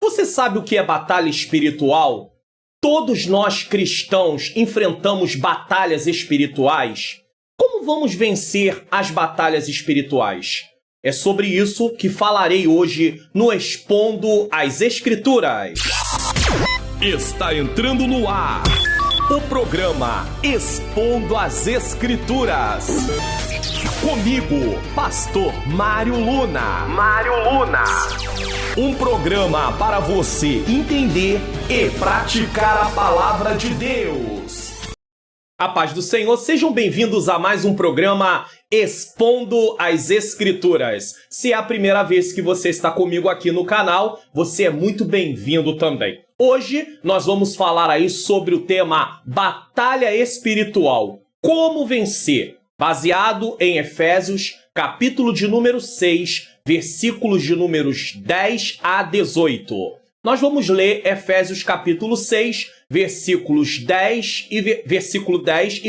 Você sabe o que é batalha espiritual? Todos nós cristãos enfrentamos batalhas espirituais. Como vamos vencer as batalhas espirituais? É sobre isso que falarei hoje no Expondo as Escrituras. Está entrando no ar o programa Expondo as Escrituras. Comigo, Pastor Mário Luna. Um programa para você entender e praticar a palavra de Deus. A paz do Senhor, sejam bem-vindos a mais um programa Expondo as Escrituras. Se é a primeira vez que você está comigo aqui no canal, você é muito bem-vindo também. Hoje nós vamos falar aí sobre o tema Batalha Espiritual. Como vencer? Baseado em Efésios, capítulo de número 6, versículos de números 10 a 18. Nós vamos ler Efésios capítulo 6, versículo 10 e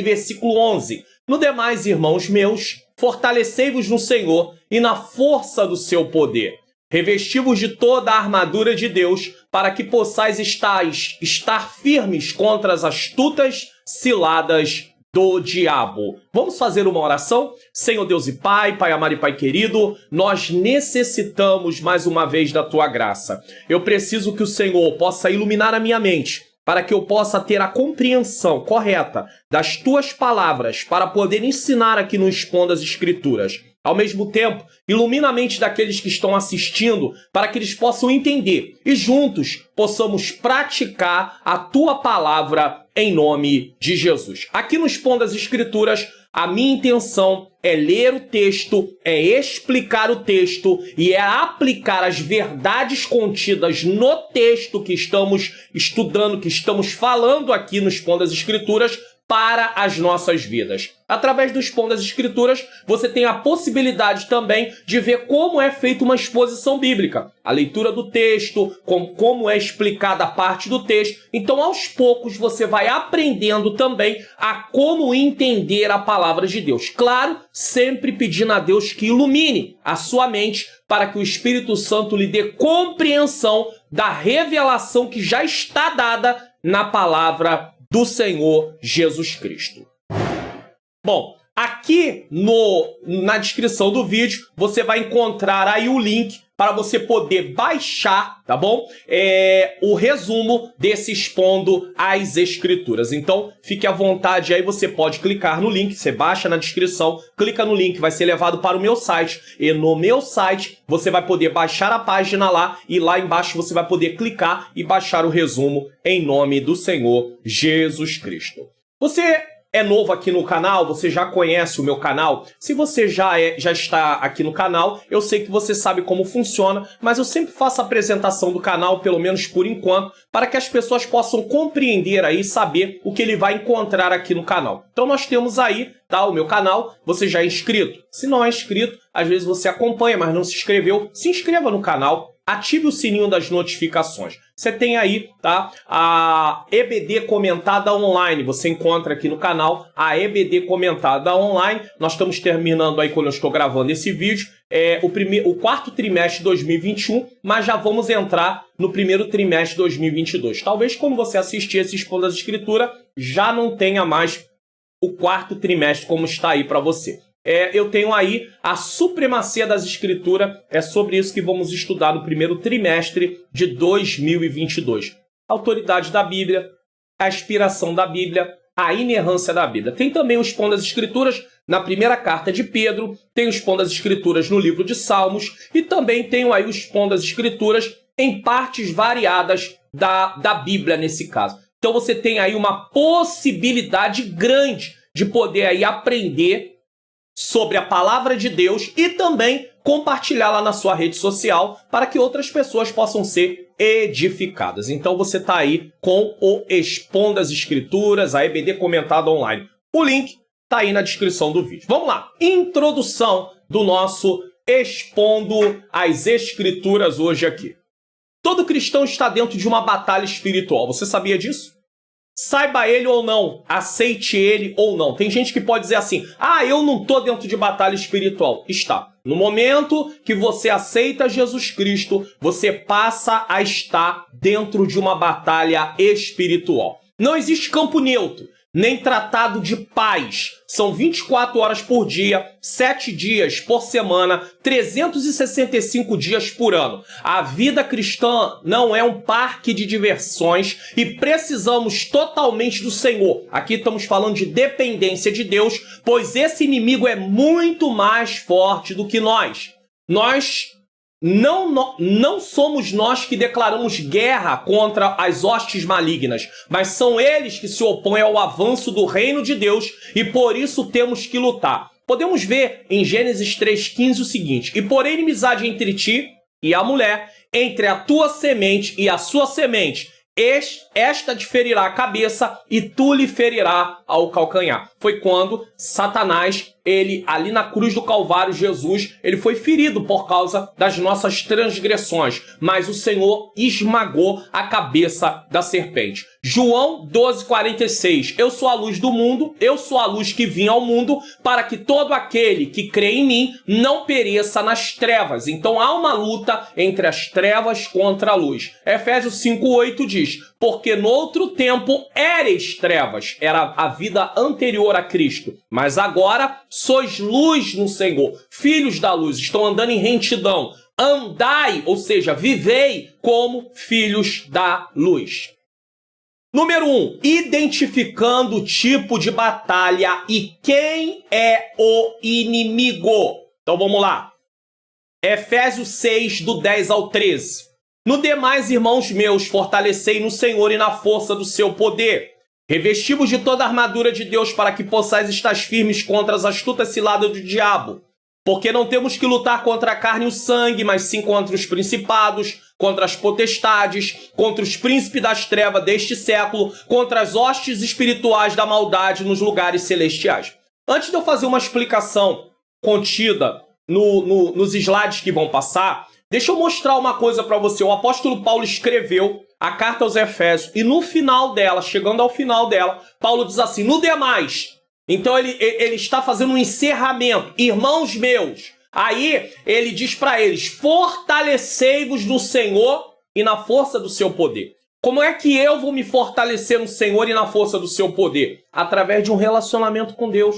versículo 11. No demais, irmãos meus, fortalecei-vos no Senhor e na força do seu poder. Revesti-vos de toda a armadura de Deus, para que possais estar firmes contra as astutas ciladas do diabo. Vamos fazer uma oração? Senhor Deus e Pai, Pai amado e Pai querido, nós necessitamos mais uma vez da Tua graça. Eu preciso que o Senhor possa iluminar a minha mente, para que eu possa ter a compreensão correta das Tuas palavras, para poder ensinar aqui no Expondo as Escrituras. Ao mesmo tempo, ilumina a mente daqueles que estão assistindo, para que eles possam entender e juntos possamos praticar a Tua palavra em nome de Jesus. Aqui no Expondo as Escrituras, a minha intenção é ler o texto, é explicar o texto e é aplicar as verdades contidas no texto que estamos estudando, que estamos falando aqui no Expondo as Escrituras, para as nossas vidas. Através do Expondo as Escrituras, você tem a possibilidade também de ver como é feita uma exposição bíblica. A leitura do texto, como é explicada a parte do texto. Então, aos poucos, você vai aprendendo também a como entender a palavra de Deus. Claro, sempre pedindo a Deus que ilumine a sua mente para que o Espírito Santo lhe dê compreensão da revelação que já está dada na palavra do Senhor Jesus Cristo. Bom, aqui na descrição do vídeo, você vai encontrar aí o link para você poder baixar, tá bom? O resumo desse Expondo as Escrituras. Então, fique à vontade aí, você pode clicar no link, você baixa na descrição, clica no link, vai ser levado para o meu site. E no meu site, você vai poder baixar a página lá e lá embaixo você vai poder clicar e baixar o resumo em nome do Senhor Jesus Cristo. Você é novo aqui no canal, você já conhece o meu canal? Se você já está aqui no canal, eu sei que você sabe como funciona, mas eu sempre faço a apresentação do canal, pelo menos por enquanto, para que as pessoas possam compreender aí, saber o que ele vai encontrar aqui no canal. Então nós temos aí, tá, o meu canal, você já é inscrito? Se não é inscrito, às vezes você acompanha, mas não se inscreveu, se inscreva no canal, ative o sininho das notificações. Você tem aí, tá, a EBD Comentada Online. Você encontra aqui no canal a EBD Comentada Online. Nós estamos terminando aí, quando eu estou gravando esse vídeo, o quarto trimestre de 2021, mas já vamos entrar no primeiro trimestre de 2022. Talvez quando você assistir esse Expondo as Escrituras, já não tenha mais o quarto trimestre como está aí para você. Eu tenho aí a supremacia das Escrituras, é sobre isso que vamos estudar no primeiro trimestre de 2022. A autoridade da Bíblia, a inspiração da Bíblia, a inerrância da Bíblia. Tem também o Expondo as Escrituras na primeira carta de Pedro, tem o Expondo as Escrituras no livro de Salmos e também tenho aí o Expondo as Escrituras em partes variadas da Bíblia nesse caso. Então você tem aí uma possibilidade grande de poder aí aprender sobre a palavra de Deus e também compartilhar lá na sua rede social para que outras pessoas possam ser edificadas. Então você está aí com o Expondo as Escrituras, a EBD Comentada Online. O link está aí na descrição do vídeo. Vamos lá, introdução do nosso Expondo as Escrituras hoje aqui. Todo cristão está dentro de uma batalha espiritual. Você sabia disso? Saiba ele ou não, aceite ele ou não. Tem gente que pode dizer assim, eu não estou dentro de batalha espiritual. Está. No momento que você aceita Jesus Cristo, você passa a estar dentro de uma batalha espiritual. Não existe campo neutro, nem tratado de paz. São 24 horas por dia, 7 dias por semana, 365 dias por ano. A vida cristã não é um parque de diversões e precisamos totalmente do Senhor. Aqui estamos falando de dependência de Deus, pois esse inimigo é muito mais forte do que nós. Não somos nós que declaramos guerra contra as hostes malignas, mas são eles que se opõem ao avanço do reino de Deus e por isso temos que lutar. Podemos ver em Gênesis 3,15 o seguinte: e porém inimizade entre ti e a mulher, entre a tua semente e a sua semente, esta te ferirá a cabeça e tu lhe ferirá ao calcanhar. Foi quando Satanás, ali na cruz do Calvário, Jesus, ele foi ferido por causa das nossas transgressões, mas o Senhor esmagou a cabeça da serpente. João 12,46, eu sou a luz do mundo, eu sou a luz que vim ao mundo, para que todo aquele que crê em mim não pereça nas trevas. Então há uma luta entre as trevas contra a luz. Efésios 5,8 diz, porque no outro tempo éreis trevas, era a vida anterior a Cristo, mas agora sois luz no Senhor, filhos da luz, estão andando em retidão. Andai, ou seja, vivei como filhos da luz. Número 1, identificando o tipo de batalha e quem é o inimigo. Então vamos lá. Efésios 6, do 10 ao 13. No demais, irmãos meus, fortalecei no Senhor e na força do seu poder. Revesti-vos de toda a armadura de Deus para que possais estar firmes contra as astutas ciladas do diabo. Porque não temos que lutar contra a carne e o sangue, mas sim contra os principados, contra as potestades, contra os príncipes das trevas deste século, contra as hostes espirituais da maldade nos lugares celestiais. Antes de eu fazer uma explicação contida nos slides que vão passar, deixa eu mostrar uma coisa para você. O apóstolo Paulo escreveu a carta aos Efésios e no final dela, chegando ao final dela, Paulo diz assim, no demais. Então ele está fazendo um encerramento. Irmãos meus. Aí ele diz para eles, fortalecei-vos no Senhor e na força do seu poder. Como é que eu vou me fortalecer no Senhor e na força do seu poder? Através de um relacionamento com Deus.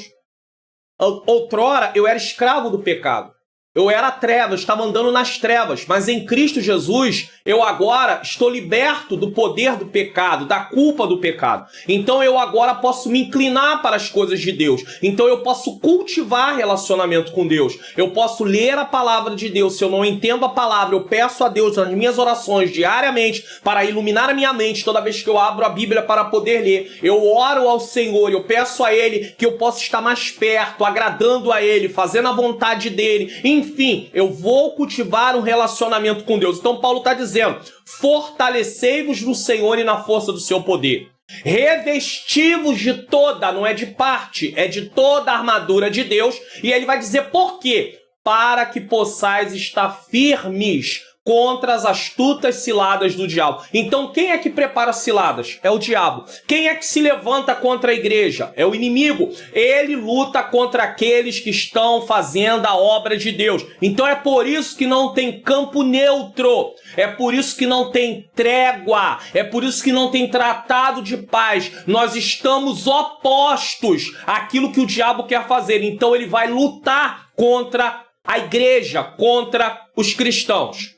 Outrora eu era escravo do pecado. Eu era treva, eu estava andando nas trevas, mas em Cristo Jesus, eu agora estou liberto do poder do pecado, da culpa do pecado. Então eu agora posso me inclinar para as coisas de Deus. Então eu posso cultivar relacionamento com Deus. Eu posso ler a palavra de Deus. Se eu não entendo a palavra, eu peço a Deus nas minhas orações diariamente para iluminar a minha mente toda vez que eu abro a Bíblia para poder ler. Eu oro ao Senhor, eu peço a Ele que eu possa estar mais perto, agradando a Ele, fazendo a vontade dEle. Enfim, eu vou cultivar um relacionamento com Deus. Então Paulo está dizendo, fortalecei-vos no Senhor e na força do seu poder. Revesti-vos de toda, não é de parte, é de toda a armadura de Deus. E ele vai dizer por quê? Para que possais estar firmes contra as astutas ciladas do diabo. Então, quem é que prepara ciladas? É o diabo. Quem é que se levanta contra a igreja? É o inimigo. Ele luta contra aqueles que estão fazendo a obra de Deus. Então, é por isso que não tem campo neutro. É por isso que não tem trégua. É por isso que não tem tratado de paz. Nós estamos opostos àquilo que o diabo quer fazer. Então, ele vai lutar contra a igreja, contra os cristãos.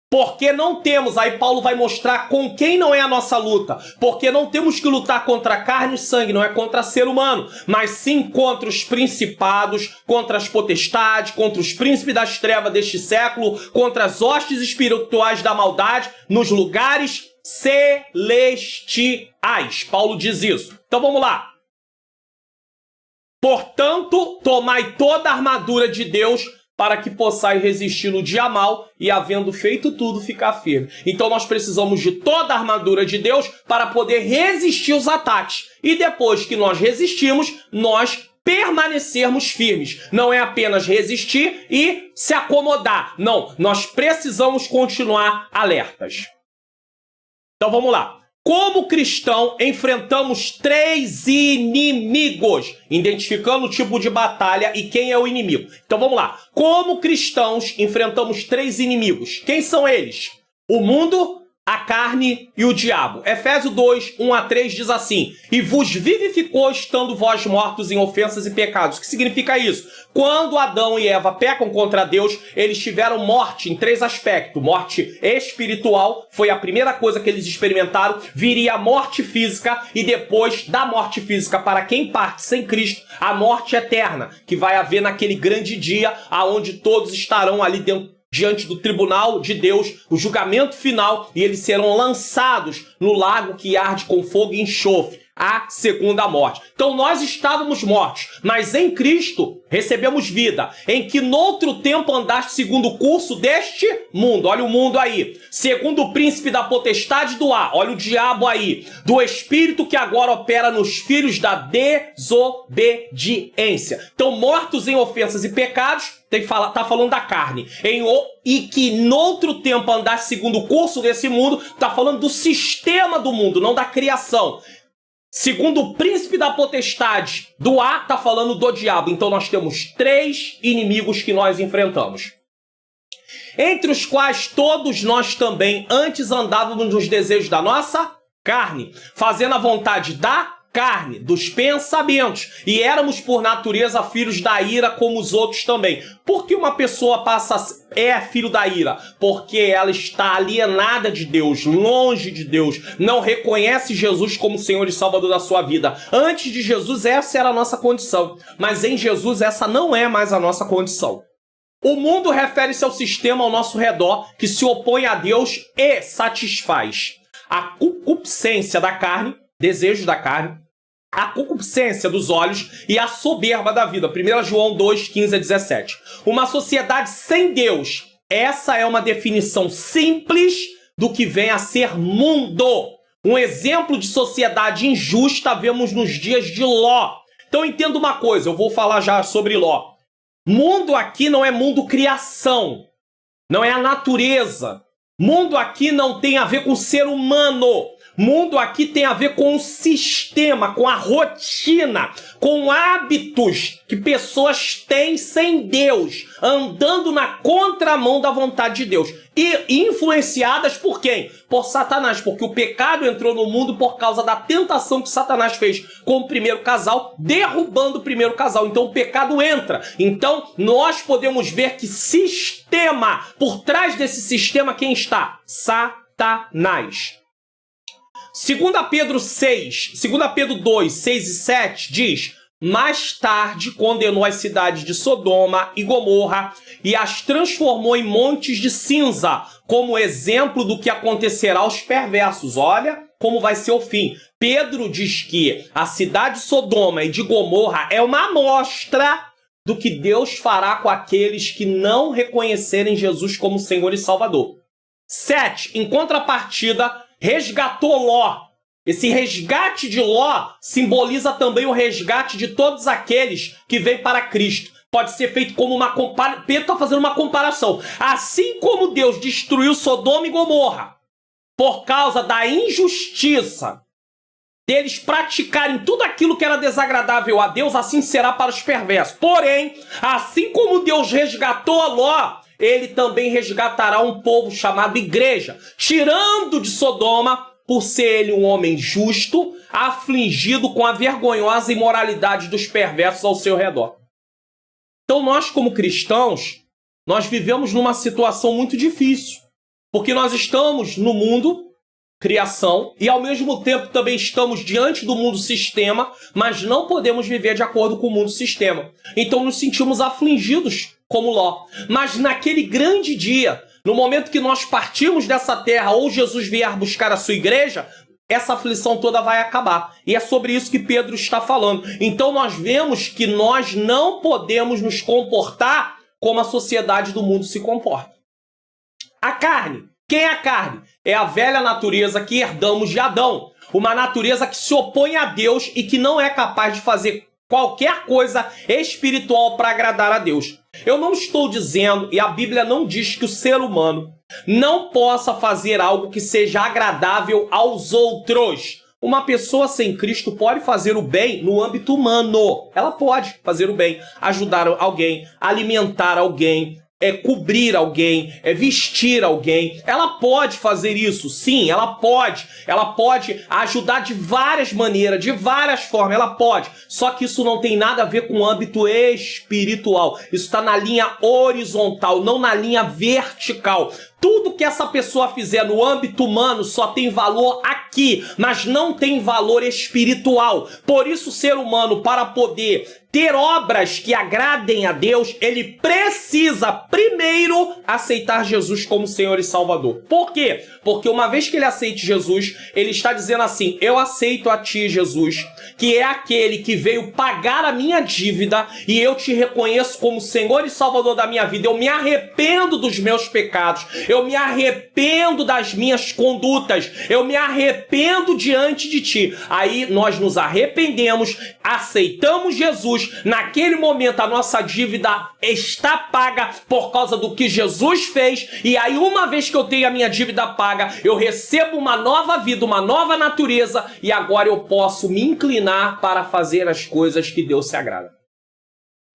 Porque não temos, aí Paulo vai mostrar com quem não é a nossa luta. Porque não temos que lutar contra carne e sangue, não é contra ser humano, mas sim contra os principados, contra as potestades, contra os príncipes das trevas deste século, contra as hostes espirituais da maldade nos lugares celestiais. Paulo diz isso. Então vamos lá. Portanto, tomai toda a armadura de Deus para que possais resistir no dia mal e, havendo feito tudo, ficar firme. Então nós precisamos de toda a armadura de Deus para poder resistir aos ataques. E depois que nós resistimos, nós permanecermos firmes. Não é apenas resistir e se acomodar. Não, nós precisamos continuar alertas. Então vamos lá. Como cristão, enfrentamos 3 inimigos, identificando o tipo de batalha e quem é o inimigo. Então vamos lá. Como cristãos, enfrentamos 3 inimigos. Quem são eles? O mundo, a carne e o diabo. Efésios 2, 1 a 3 diz assim: e vos vivificou estando vós mortos em ofensas e pecados. O que significa isso? Quando Adão e Eva pecam contra Deus, eles tiveram morte em 3 aspectos. Morte espiritual, foi a primeira coisa que eles experimentaram. Viria a morte física e depois da morte física, para quem parte sem Cristo, a morte eterna, que vai haver naquele grande dia, aonde todos estarão ali diante do tribunal de Deus, o julgamento final, e eles serão lançados no lago que arde com fogo e enxofre, a segunda morte. Então nós estávamos mortos, mas em Cristo recebemos vida, em que noutro tempo andaste segundo o curso deste mundo, olha o mundo aí, segundo o príncipe da potestade do ar, olha o diabo aí, do espírito que agora opera nos filhos da desobediência. Então mortos em ofensas e pecados, tá falando da carne, e que noutro tempo andaste segundo o curso desse mundo, tá falando do sistema do mundo, não da criação. Segundo o príncipe da potestade do ar, tá falando do diabo. Então nós temos 3 inimigos que nós enfrentamos, entre os quais todos nós também antes andávamos nos desejos da nossa carne, fazendo a vontade da carne, dos pensamentos, e éramos por natureza filhos da ira como os outros também. Por que uma pessoa é filho da ira? Porque ela está alienada de Deus, longe de Deus, não reconhece Jesus como Senhor e Salvador da sua vida. Antes de Jesus essa era a nossa condição, mas em Jesus essa não é mais a nossa condição. O mundo refere-se ao sistema ao nosso redor que se opõe a Deus e satisfaz a concupiscência da carne, desejos da carne, a concupiscência dos olhos e a soberba da vida. 1 João 2, 15 a 17. Uma sociedade sem Deus. Essa é uma definição simples do que vem a ser mundo. Um exemplo de sociedade injusta vemos nos dias de Ló. Então entenda uma coisa, eu vou falar já sobre Ló. Mundo aqui não é mundo criação, não é a natureza. Mundo aqui não tem a ver com o ser humano. Mundo aqui tem a ver com o sistema, com a rotina, com hábitos que pessoas têm sem Deus, andando na contramão da vontade de Deus. E influenciadas por quem? Por Satanás, porque o pecado entrou no mundo por causa da tentação que Satanás fez com o primeiro casal, derrubando o primeiro casal. Então o pecado entra. Então nós podemos ver que sistema, por trás desse sistema quem está? Satanás. 2 Pedro 2, 6 e 7 diz: mais tarde condenou as cidades de Sodoma e Gomorra e as transformou em montes de cinza, como exemplo do que acontecerá aos perversos. Olha como vai ser o fim. Pedro diz que a cidade de Sodoma e de Gomorra é uma amostra do que Deus fará com aqueles que não reconhecerem Jesus como Senhor e Salvador. 7. Em contrapartida, resgatou Ló. Esse resgate de Ló simboliza também o resgate de todos aqueles que vêm para Cristo. Pode ser feito como uma comparação. Pedro está fazendo uma comparação. Assim como Deus destruiu Sodoma e Gomorra por causa da injustiça deles praticarem tudo aquilo que era desagradável a Deus, assim será para os perversos. Porém, assim como Deus resgatou a Ló, ele também resgatará um povo chamado igreja, tirando de Sodoma, por ser ele um homem justo, afligido com a vergonhosa imoralidade dos perversos ao seu redor. Então nós, como cristãos, nós vivemos numa situação muito difícil, porque nós estamos no mundo, criação, e ao mesmo tempo também estamos diante do mundo sistema, mas não podemos viver de acordo com o mundo sistema. Então nos sentimos afligidos como Ló. Mas naquele grande dia, no momento que nós partimos dessa terra ou Jesus vier buscar a sua igreja, essa aflição toda vai acabar. E é sobre isso que Pedro está falando. Então nós vemos que nós não podemos nos comportar como a sociedade do mundo se comporta. A carne. Quem é a carne? É a velha natureza que herdamos de Adão. Uma natureza que se opõe a Deus e que não é capaz de fazer qualquer coisa espiritual para agradar a Deus. Eu não estou dizendo, e a Bíblia não diz que o ser humano não possa fazer algo que seja agradável aos outros. Uma pessoa sem Cristo pode fazer o bem no âmbito humano. Ela pode fazer o bem, ajudar alguém, alimentar alguém, cobrir alguém, vestir alguém. Ela pode fazer isso, sim, ela pode. Ela pode ajudar de várias maneiras, de várias formas, ela pode. Só que isso não tem nada a ver com o âmbito espiritual. Isso está na linha horizontal, não na linha vertical. Tudo que essa pessoa fizer no âmbito humano só tem valor aqui, mas não tem valor espiritual. Por isso, o ser humano, para poder ter obras que agradem a Deus, ele precisa primeiro aceitar Jesus como Senhor e Salvador. Por quê? Porque uma vez que ele aceite Jesus, ele está dizendo assim: eu aceito a ti, Jesus, que é aquele que veio pagar a minha dívida, e eu te reconheço como Senhor e Salvador da minha vida. Eu me arrependo dos meus pecados, eu me arrependo das minhas condutas, eu me arrependo diante de ti. Aí nós nos arrependemos, aceitamos Jesus. Naquele momento a nossa dívida está paga por causa do que Jesus fez, e aí uma vez que eu tenho a minha dívida paga, eu recebo uma nova vida, uma nova natureza, e agora eu posso me inclinar para fazer as coisas que Deus se agrada.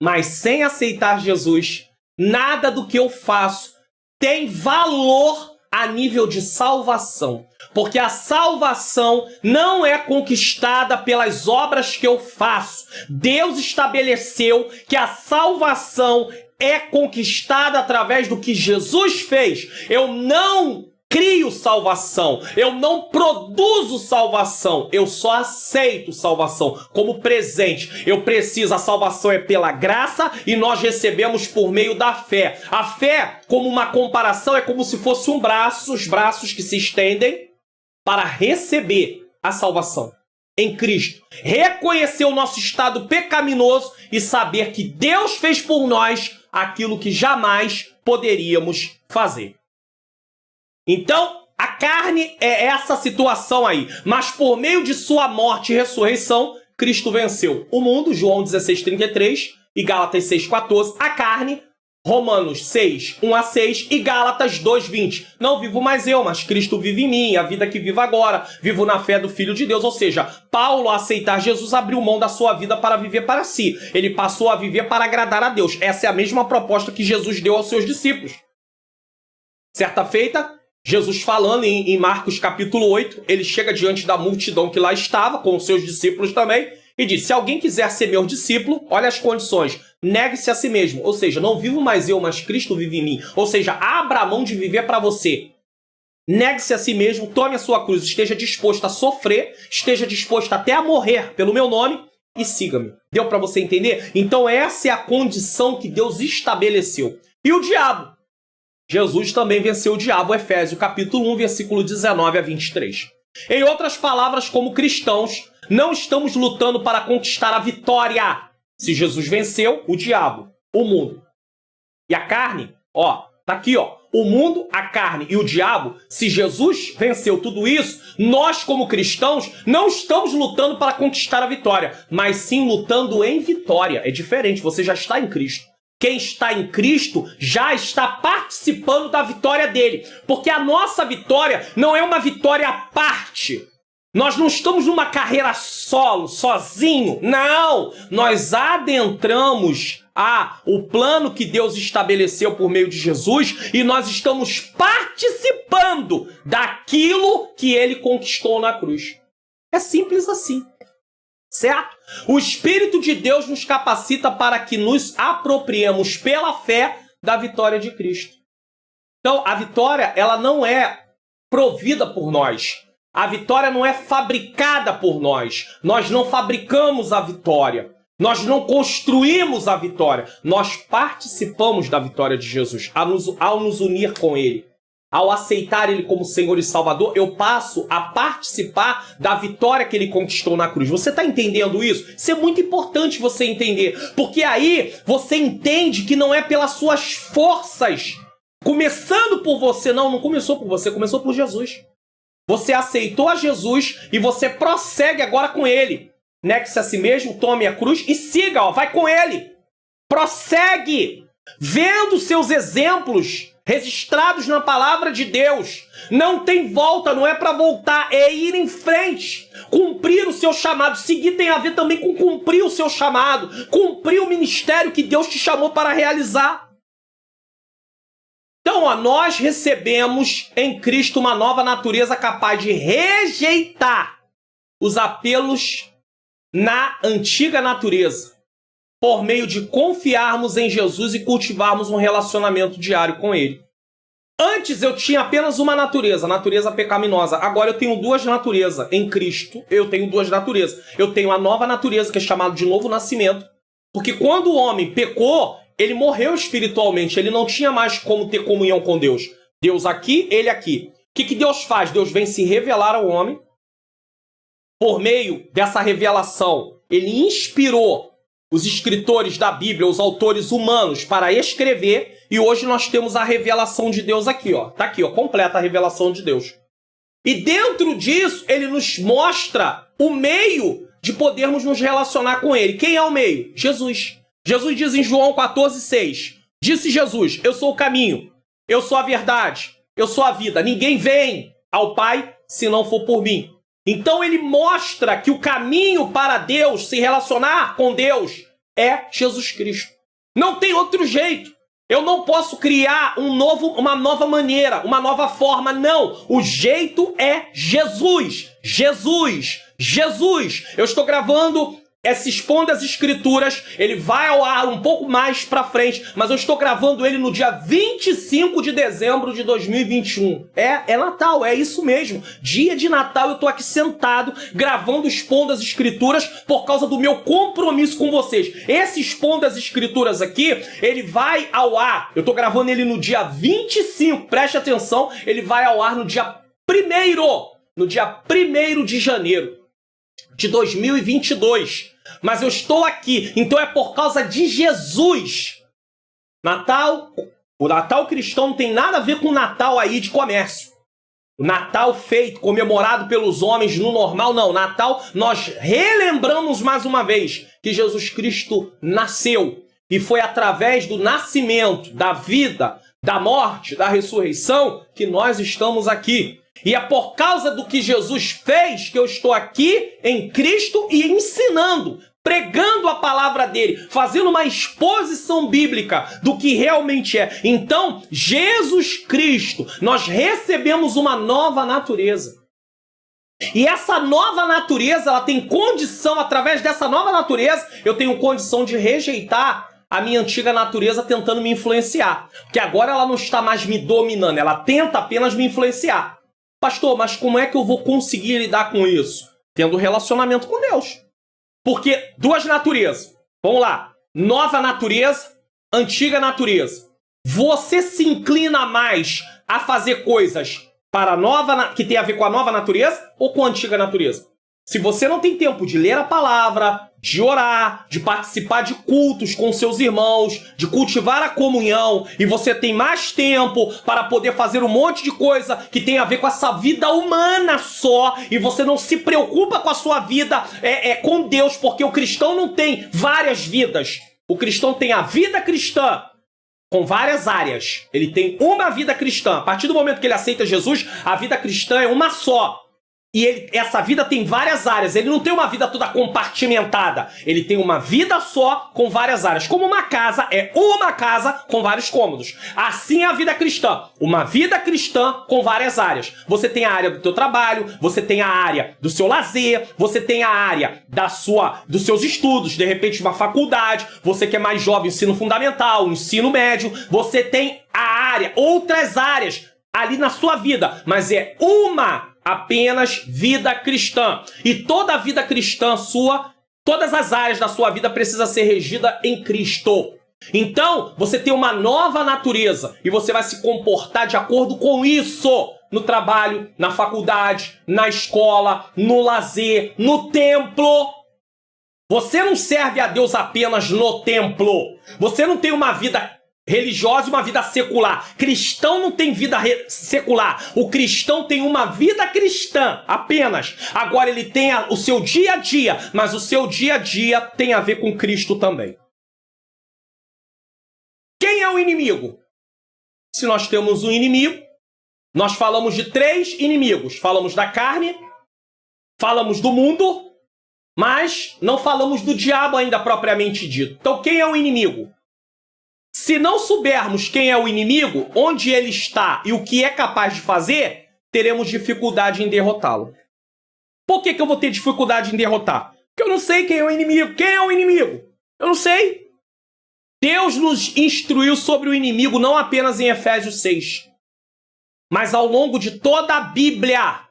Mas sem aceitar Jesus, nada do que eu faço tem valor a nível de salvação. Porque a salvação não é conquistada pelas obras que eu faço. Deus estabeleceu que a salvação é conquistada através do que Jesus fez. Eu não crio salvação, eu não produzo salvação, eu só aceito salvação como presente. Eu preciso, a salvação é pela graça e nós recebemos por meio da fé. A fé, como uma comparação, é como se fosse um braço, os braços que se estendem para receber a salvação em Cristo. Reconhecer o nosso estado pecaminoso e saber que Deus fez por nós aquilo que jamais poderíamos fazer. Então, a carne é essa situação aí, mas por meio de sua morte e ressurreição, Cristo venceu o mundo, João 16:33 e Gálatas 6:14, a carne, Romanos 6, 1-6 e Gálatas 2:20. Não vivo mais eu, mas Cristo vive em mim, a vida que vivo agora, vivo na fé do Filho de Deus. Ou seja, Paulo, ao aceitar Jesus, abriu mão da sua vida para viver para si. Ele passou a viver para agradar a Deus. Essa é a mesma proposta que Jesus deu aos seus discípulos. Certa feita, Jesus falando em Marcos capítulo 8, ele chega diante da multidão que lá estava, com os seus discípulos também, e diz: se alguém quiser ser meu discípulo, olha as condições, negue-se a si mesmo. Ou seja, não vivo mais eu, mas Cristo vive em mim. Ou seja, abra a mão de viver para você. Negue-se a si mesmo, tome a sua cruz, esteja disposto a sofrer, esteja disposto até a morrer pelo meu nome e siga-me. Deu para você entender? Então essa é a condição que Deus estabeleceu. E o diabo? Jesus também venceu o diabo, Efésios capítulo 1, versículo 19-23. Em outras palavras, como cristãos, não estamos lutando para conquistar a vitória. Se Jesus venceu o diabo, o mundo e a carne, tá aqui, o mundo, a carne e o diabo, se Jesus venceu tudo isso, nós como cristãos não estamos lutando para conquistar a vitória, mas sim lutando em vitória. É diferente, você já está em Cristo. Quem está em Cristo já está participando da vitória dele. Porque a nossa vitória não é uma vitória à parte. Nós não estamos numa carreira solo, sozinho. Não! Nós adentramos o plano que Deus estabeleceu por meio de Jesus e nós estamos participando daquilo que ele conquistou na cruz. É simples assim. Certo? O Espírito de Deus nos capacita para que nos apropriemos pela fé da vitória de Cristo. Então, a vitória, ela não é provida por nós. A vitória não é fabricada por nós. Nós não fabricamos a vitória. Nós não construímos a vitória. Nós participamos da vitória de Jesus ao nos unir com Ele. Ao aceitar Ele como Senhor e Salvador, eu passo a participar da vitória que Ele conquistou na cruz. Você está entendendo isso? Isso é muito importante você entender, porque aí você entende que não é pelas suas forças, começando por você. Não começou por você, começou por Jesus. Você aceitou a Jesus e você prossegue agora com Ele. negue-se a si mesmo, tome a cruz e siga, ó, vai com ele. Prossegue, vendo seus exemplos registrados na palavra de Deus. Não tem volta, não é para voltar, é ir em frente. Cumprir o seu chamado. Seguir tem a ver também com cumprir o seu chamado. Cumprir o ministério que Deus te chamou para realizar. Então, ó, nós recebemos em Cristo uma nova natureza capaz de rejeitar os apelos na antiga natureza, por meio de confiarmos em Jesus e cultivarmos um relacionamento diário com Ele. Antes eu tinha apenas uma natureza, a natureza pecaminosa. Agora eu tenho duas naturezas. Em Cristo eu tenho duas naturezas. Eu tenho a nova natureza, que é chamada de novo nascimento. Porque quando o homem pecou, ele morreu espiritualmente. Ele não tinha mais como ter comunhão com Deus. Deus aqui, ele aqui. O que Deus faz? Deus vem se revelar ao homem. Por meio dessa revelação, ele inspirou os escritores da Bíblia, os autores humanos, para escrever, e hoje nós temos a revelação de Deus aqui, ó. Tá aqui, ó, completa a revelação de Deus. E dentro disso, ele nos mostra o meio de podermos nos relacionar com ele. Quem é o meio? Jesus. Jesus diz em João 14,6, disse Jesus, eu sou o caminho, eu sou a verdade, eu sou a vida. Ninguém vem ao Pai se não for por mim. Então ele mostra que o caminho para Deus, se relacionar com Deus, é Jesus Cristo. Não tem outro jeito. Eu não posso criar uma nova maneira, uma nova forma, não. O jeito é Jesus. Jesus. Jesus. Eu estou gravando Expondo as Escrituras, ele vai ao ar um pouco mais pra frente, mas eu estou gravando ele no dia 25 de dezembro de 2021. É Natal, é isso mesmo. Dia de Natal eu tô aqui sentado, gravando Expondo as Escrituras por causa do meu compromisso com vocês. Esse Expondo as Escrituras aqui, ele vai ao ar, eu tô gravando ele no dia 25, preste atenção, ele vai ao ar no dia 1º de janeiro de 2022. Mas eu estou aqui, então é por causa de Jesus. O Natal cristão não tem nada a ver com o Natal aí de comércio. O Natal feito, comemorado pelos homens no normal, não. Natal, nós relembramos mais uma vez que Jesus Cristo nasceu. E foi através do nascimento, da vida, da morte, da ressurreição, que nós estamos aqui. E é por causa do que Jesus fez que eu estou aqui em Cristo e ensinando, pregando a palavra dele, fazendo uma exposição bíblica do que realmente é. Então, Jesus Cristo, nós recebemos uma nova natureza. E essa nova natureza, ela tem condição, através dessa nova natureza, eu tenho condição de rejeitar a minha antiga natureza tentando me influenciar. Porque agora ela não está mais me dominando, ela tenta apenas me influenciar. Pastor, mas como é que eu vou conseguir lidar com isso? Tendo relacionamento com Deus. Porque duas naturezas. Vamos lá. Nova natureza, antiga natureza. Você se inclina mais a fazer coisas para a nova, que tem a ver com a nova natureza ou com a antiga natureza? Se você não tem tempo de ler a palavra, de orar, de participar de cultos com seus irmãos, de cultivar a comunhão, e você tem mais tempo para poder fazer um monte de coisa que tem a ver com essa vida humana só, e você não se preocupa com a sua vida com Deus, porque o cristão não tem várias vidas. O cristão tem a vida cristã com várias áreas. Ele tem uma vida cristã. A partir do momento que ele aceita Jesus, a vida cristã é uma só. E essa vida tem várias áreas. Ele não tem uma vida toda compartimentada. Ele tem uma vida só com várias áreas. Como uma casa é uma casa com vários cômodos. Assim é a vida cristã. Uma vida cristã com várias áreas. Você tem a área do teu trabalho, você tem a área do seu lazer, você tem a área dos seus estudos, de repente uma faculdade, você que é mais jovem, ensino fundamental, ensino médio, você tem outras áreas ali na sua vida, mas é apenas vida cristã. E toda a vida cristã sua, todas as áreas da sua vida precisa ser regida em Cristo. Então, você tem uma nova natureza e você vai se comportar de acordo com isso. No trabalho, na faculdade, na escola, no lazer, no templo. Você não serve a Deus apenas no templo. Você não tem uma vida religiosa e uma vida secular. Cristão não tem vida secular. O cristão tem uma vida cristã apenas. Agora ele tem o seu dia a dia, mas o seu dia a dia tem a ver com Cristo também. Quem é o inimigo? Se nós temos um inimigo, nós falamos de 3 inimigos. Falamos da carne, falamos do mundo, mas não falamos do diabo ainda propriamente dito. Então quem é o inimigo? Se não soubermos quem é o inimigo, onde ele está e o que é capaz de fazer, teremos dificuldade em derrotá-lo. Por que eu vou ter dificuldade em derrotar? Porque eu não sei quem é o inimigo. Quem é o inimigo? Eu não sei. Deus nos instruiu sobre o inimigo não apenas em Efésios 6, mas ao longo de toda a Bíblia,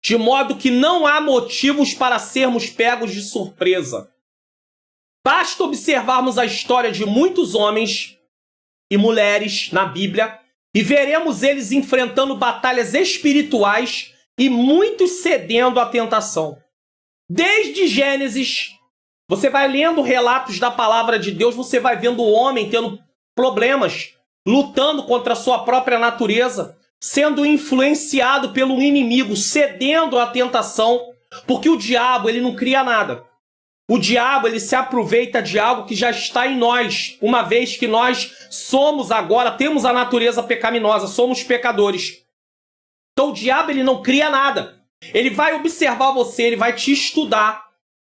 de modo que não há motivos para sermos pegos de surpresa. Basta observarmos a história de muitos homens e mulheres na Bíblia e veremos eles enfrentando batalhas espirituais e muitos cedendo à tentação. Desde Gênesis, você vai lendo relatos da palavra de Deus, você vai vendo o homem tendo problemas, lutando contra a sua própria natureza, sendo influenciado pelo inimigo, cedendo à tentação, porque o diabo, ele não cria nada. O diabo, ele se aproveita de algo que já está em nós, uma vez que nós somos agora, temos a natureza pecaminosa, somos pecadores. Então o diabo, ele não cria nada. Ele vai observar você, ele vai te estudar,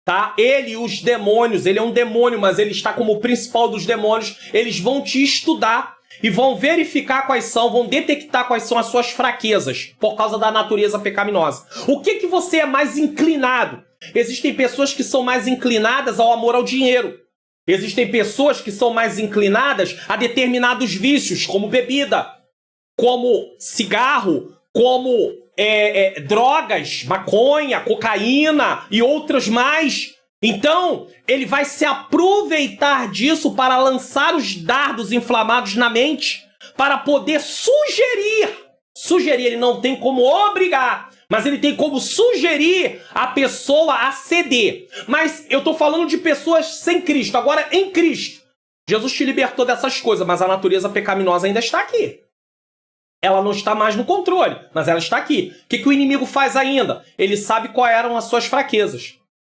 tá? Ele e os demônios, ele é um demônio, mas ele está como o principal dos demônios, eles vão te estudar e vão verificar quais são, vão detectar quais são as suas fraquezas, por causa da natureza pecaminosa. O que você é mais inclinado? Existem pessoas que são mais inclinadas ao amor ao dinheiro. Existem pessoas que são mais inclinadas a determinados vícios, como bebida, como cigarro, como drogas, maconha, cocaína e outras mais. Então, ele vai se aproveitar disso para lançar os dardos inflamados na mente, para poder sugerir. Sugerir, ele não tem como obrigar, mas ele tem como sugerir a pessoa a ceder. Mas eu estou falando de pessoas sem Cristo. Agora, em Cristo, Jesus te libertou dessas coisas, mas a natureza pecaminosa ainda está aqui. Ela não está mais no controle, mas ela está aqui. O que o inimigo faz ainda? Ele sabe quais eram as suas fraquezas.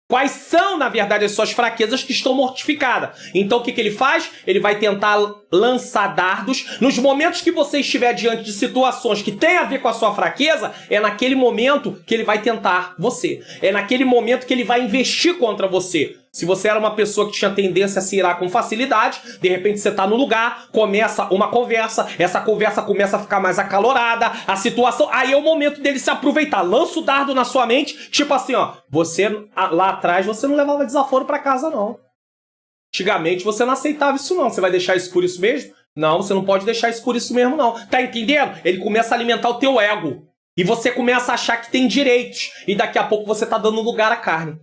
Quais são, na verdade, as suas fraquezas que estão mortificadas. Então, o que ele faz? Ele vai tentar lançar dardos. Nos momentos que você estiver diante de situações que têm a ver com a sua fraqueza, é naquele momento que ele vai tentar você. É naquele momento que ele vai investir contra você. Se você era uma pessoa que tinha tendência a se irar com facilidade, de repente você está no lugar, começa uma conversa, essa conversa começa a ficar mais acalorada, a situação, aí é o momento dele se aproveitar, lança o dardo na sua mente, tipo assim, ó, você lá atrás você não levava desaforo para casa não. Antigamente você não aceitava isso não, você vai deixar isso por isso mesmo? Não, você não pode deixar isso por isso mesmo não. Tá entendendo? Ele começa a alimentar o teu ego, e você começa a achar que tem direitos, e daqui a pouco você tá dando lugar à carne.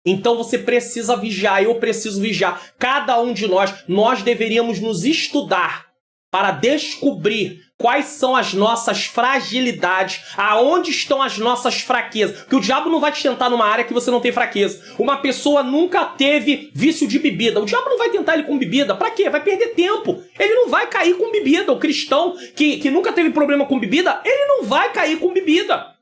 Então você precisa vigiar, eu preciso vigiar. Cada um de nós deveríamos nos estudar para descobrir quais são as nossas fragilidades, aonde estão as nossas fraquezas. Porque o diabo não vai te tentar numa área que você não tem fraqueza. Uma pessoa nunca teve vício de bebida. O diabo não vai tentar ele com bebida. Pra quê? Vai perder tempo. Ele não vai cair com bebida. O cristão que nunca teve problema com bebida, ele não vai cair com bebida.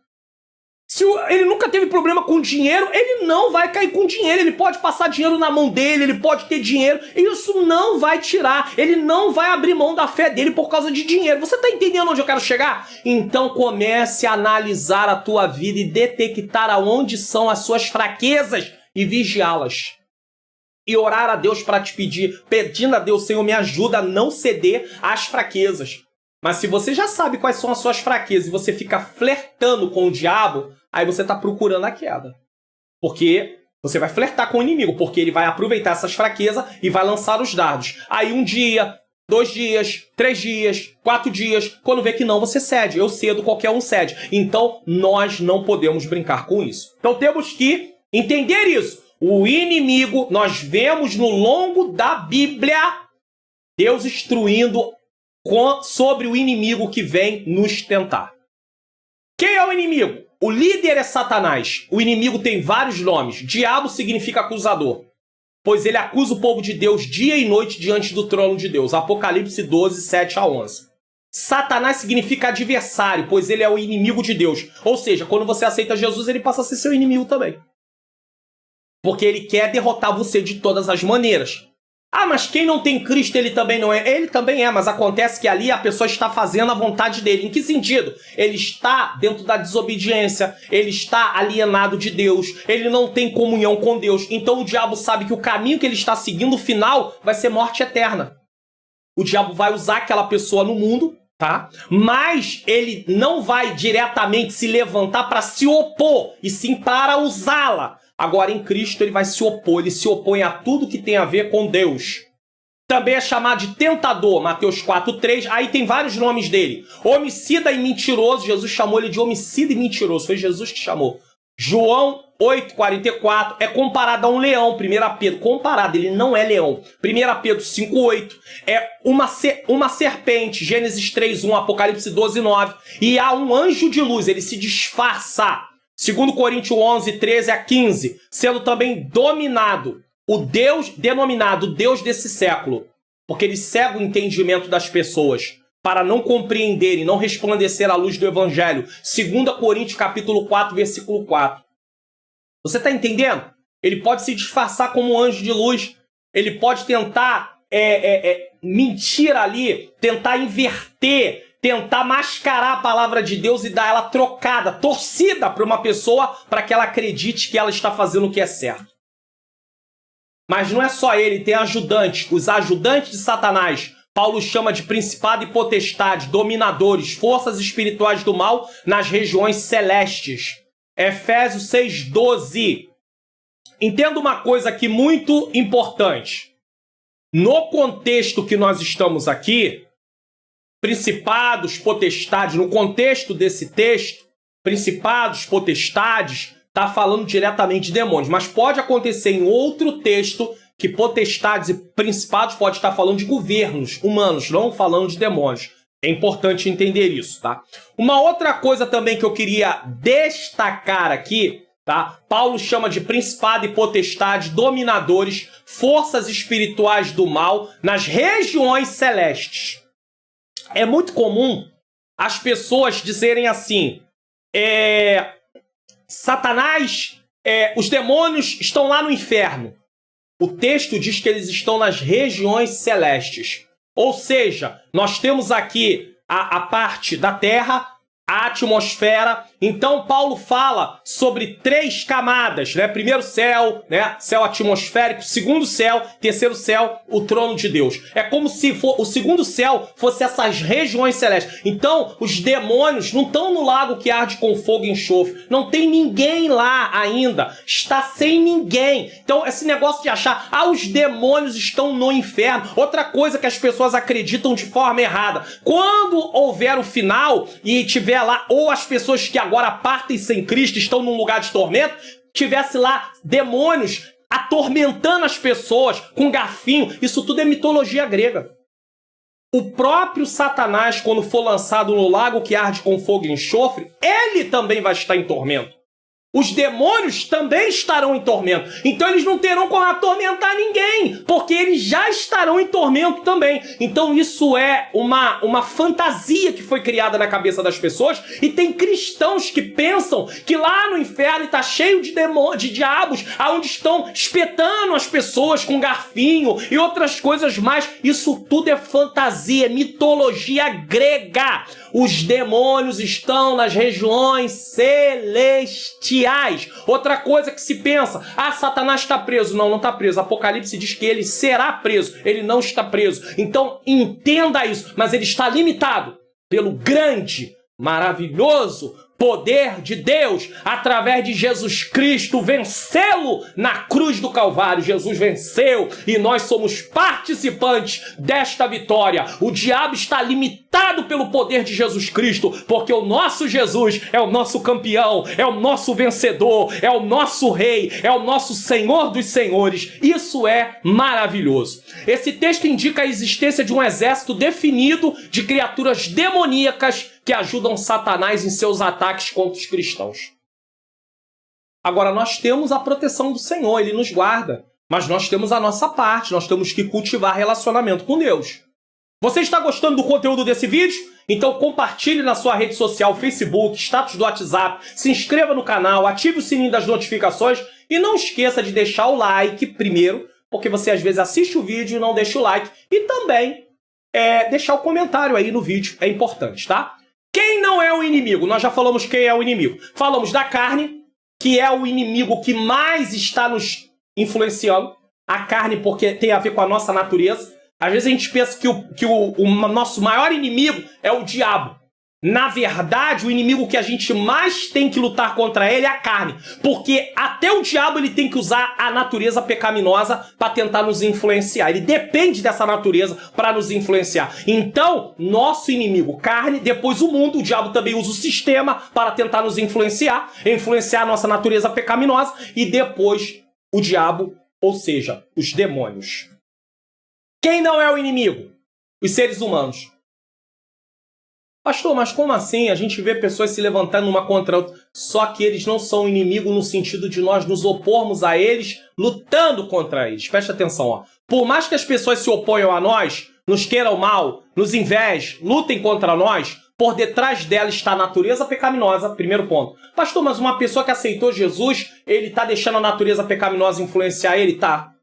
Se ele nunca teve problema com dinheiro, ele não vai cair com dinheiro. Ele pode passar dinheiro na mão dele, ele pode ter dinheiro. Isso não vai tirar. Ele não vai abrir mão da fé dele por causa de dinheiro. Você está entendendo onde eu quero chegar? Então comece a analisar a tua vida e detectar aonde são as suas fraquezas e vigiá-las. E orar a Deus para te pedir, pedindo a Deus, Senhor, me ajuda a não ceder às fraquezas. Mas se você já sabe quais são as suas fraquezas e você fica flertando com o diabo, aí você está procurando a queda. Porque você vai flertar com o inimigo, porque ele vai aproveitar essas fraquezas e vai lançar os dardos. Aí 1 dia, 2 dias, 3 dias, 4 dias, quando vê que não, você cede. Eu cedo, qualquer um cede. Então, nós não podemos brincar com isso. Então, temos que entender isso. O inimigo, nós vemos no longo da Bíblia, Deus instruindo sobre o inimigo que vem nos tentar. Quem é o inimigo? O líder é Satanás. O inimigo tem vários nomes. Diabo significa acusador. pois ele acusa o povo de Deus dia e noite diante do trono de Deus. Apocalipse 12, 7 a 11. Satanás significa adversário, pois ele é o inimigo de Deus. Ou seja, quando você aceita Jesus, ele passa a ser seu inimigo também. Porque ele quer derrotar você de todas as maneiras. Ah, mas quem não tem Cristo, ele também não é. Ele também é, mas acontece que ali a pessoa está fazendo a vontade dele. Em que sentido? Ele está dentro da desobediência, ele está alienado de Deus, ele não tem comunhão com Deus. Então o diabo sabe que o caminho que ele está seguindo, o final, vai ser morte eterna. O diabo vai usar aquela pessoa no mundo, tá? Mas ele não vai diretamente se levantar para se opor, e sim para usá-la. Agora, em Cristo, ele vai se opor. Ele se opõe a tudo que tem a ver com Deus. Também é chamado de tentador, Mateus 4:3. Aí tem vários nomes dele. Homicida e mentiroso. Jesus chamou ele de homicida e mentiroso. Foi Jesus que chamou. João 8:44. É comparado a um leão. 1 Pedro. Comparado, ele não é leão. 1 Pedro 5:8. É uma serpente. Gênesis 3:1. Apocalipse 12:9. E há um anjo de luz. Ele se disfarça. 2 Coríntios 11, 13 a 15, sendo também dominado, o Deus denominado Deus desse século, porque ele cega o entendimento das pessoas, para não compreenderem, não resplandecer à luz do Evangelho. 2 Coríntios capítulo 4, versículo 4. Você está entendendo? Ele pode se disfarçar como um anjo de luz, ele pode tentar mentir ali, tentar inverter, tentar mascarar a palavra de Deus e dar ela trocada, torcida para uma pessoa, para que ela acredite que ela está fazendo o que é certo. Mas não é só ele, tem ajudantes. Os ajudantes de Satanás, Paulo chama de principado e potestade, dominadores, forças espirituais do mal nas regiões celestes. Efésios 6:12. Entenda uma coisa aqui muito importante. No contexto que nós estamos aqui, principados, potestades, no contexto desse texto, principados, potestades, está falando diretamente de demônios. Mas pode acontecer em outro texto que potestades e principados pode estar falando de governos humanos, não falando de demônios. É importante entender isso, tá? Uma outra coisa também que eu queria destacar aqui, tá? Paulo chama de principado e potestade, dominadores, forças espirituais do mal nas regiões celestes. É muito comum as pessoas dizerem assim, Satanás, os demônios estão lá no inferno. O texto diz que eles estão nas regiões celestes. Ou seja, nós temos aqui a parte da terra, a atmosfera. Então Paulo fala sobre 3 camadas, né? Primeiro céu, né? Céu atmosférico, segundo céu, terceiro céu, o trono de Deus. É como se o segundo céu fosse essas regiões celestes. Então, os demônios não estão no lago que arde com fogo e enxofre. Não tem ninguém lá ainda. Está sem ninguém. Então, esse negócio de achar, os demônios estão no inferno. Outra coisa que as pessoas acreditam de forma errada. Quando houver o final e tiver lá, ou as pessoas que agora partem sem Cristo estão num lugar de tormento, tivesse lá demônios atormentando as pessoas com garfinho, isso tudo é mitologia grega. O próprio Satanás, quando for lançado no lago que arde com fogo e enxofre, ele também vai estar em tormento. Os demônios também estarão em tormento. Então eles não terão como atormentar ninguém, porque eles já estarão em tormento também. Então isso é uma fantasia que foi criada na cabeça das pessoas. E tem cristãos que pensam que lá no inferno está cheio de demônios, de diabos, onde estão espetando as pessoas com garfinho e outras coisas mais. Isso tudo é fantasia, mitologia grega. Os demônios estão nas regiões celestiais. Outra coisa que se pensa, Satanás está preso. Não está preso. Apocalipse diz que ele será preso. Ele não está preso. Então entenda isso. Mas ele está limitado pelo grande, maravilhoso poder de Deus, através de Jesus Cristo, vencê-lo na cruz do Calvário. Jesus venceu e nós somos participantes desta vitória. O diabo está limitado pelo poder de Jesus Cristo, porque o nosso Jesus é o nosso campeão, é o nosso vencedor, é o nosso rei, é o nosso Senhor dos senhores. Isso é maravilhoso. Esse texto indica a existência de um exército definido de criaturas demoníacas que ajudam Satanás em seus ataques contra os cristãos. Agora, nós temos a proteção do Senhor, Ele nos guarda. Mas nós temos a nossa parte, nós temos que cultivar relacionamento com Deus. Você está gostando do conteúdo desse vídeo? Então compartilhe na sua rede social, Facebook, status do WhatsApp, se inscreva no canal, ative o sininho das notificações e não esqueça de deixar o like primeiro, porque você às vezes assiste o vídeo e não deixa o like, e também deixar o comentário aí no vídeo, é importante, tá? Quem não é o inimigo? Nós já falamos quem é o inimigo. Falamos da carne, que é o inimigo que mais está nos influenciando. A carne porque tem a ver com a nossa natureza. Às vezes a gente pensa que o nosso maior inimigo é o diabo. Na verdade, o inimigo que a gente mais tem que lutar contra ele é a carne. Porque até o diabo ele tem que usar a natureza pecaminosa para tentar nos influenciar. Ele depende dessa natureza para nos influenciar. Então, nosso inimigo, carne, depois o mundo, o diabo também usa o sistema para tentar nos influenciar a nossa natureza pecaminosa, e depois o diabo, ou seja, os demônios. Quem não é o inimigo? Os seres humanos. Pastor, mas como assim? A gente vê pessoas se levantando uma contra a outra. Só que eles não são inimigo no sentido de nós nos opormos a eles, lutando contra eles. Preste atenção, ó. Por mais que as pessoas se oponham a nós, nos queiram mal, nos invejem, lutem contra nós, por detrás dela está a natureza pecaminosa. Primeiro ponto. Pastor, mas uma pessoa que aceitou Jesus, ele está deixando a natureza pecaminosa influenciar ele? Tá.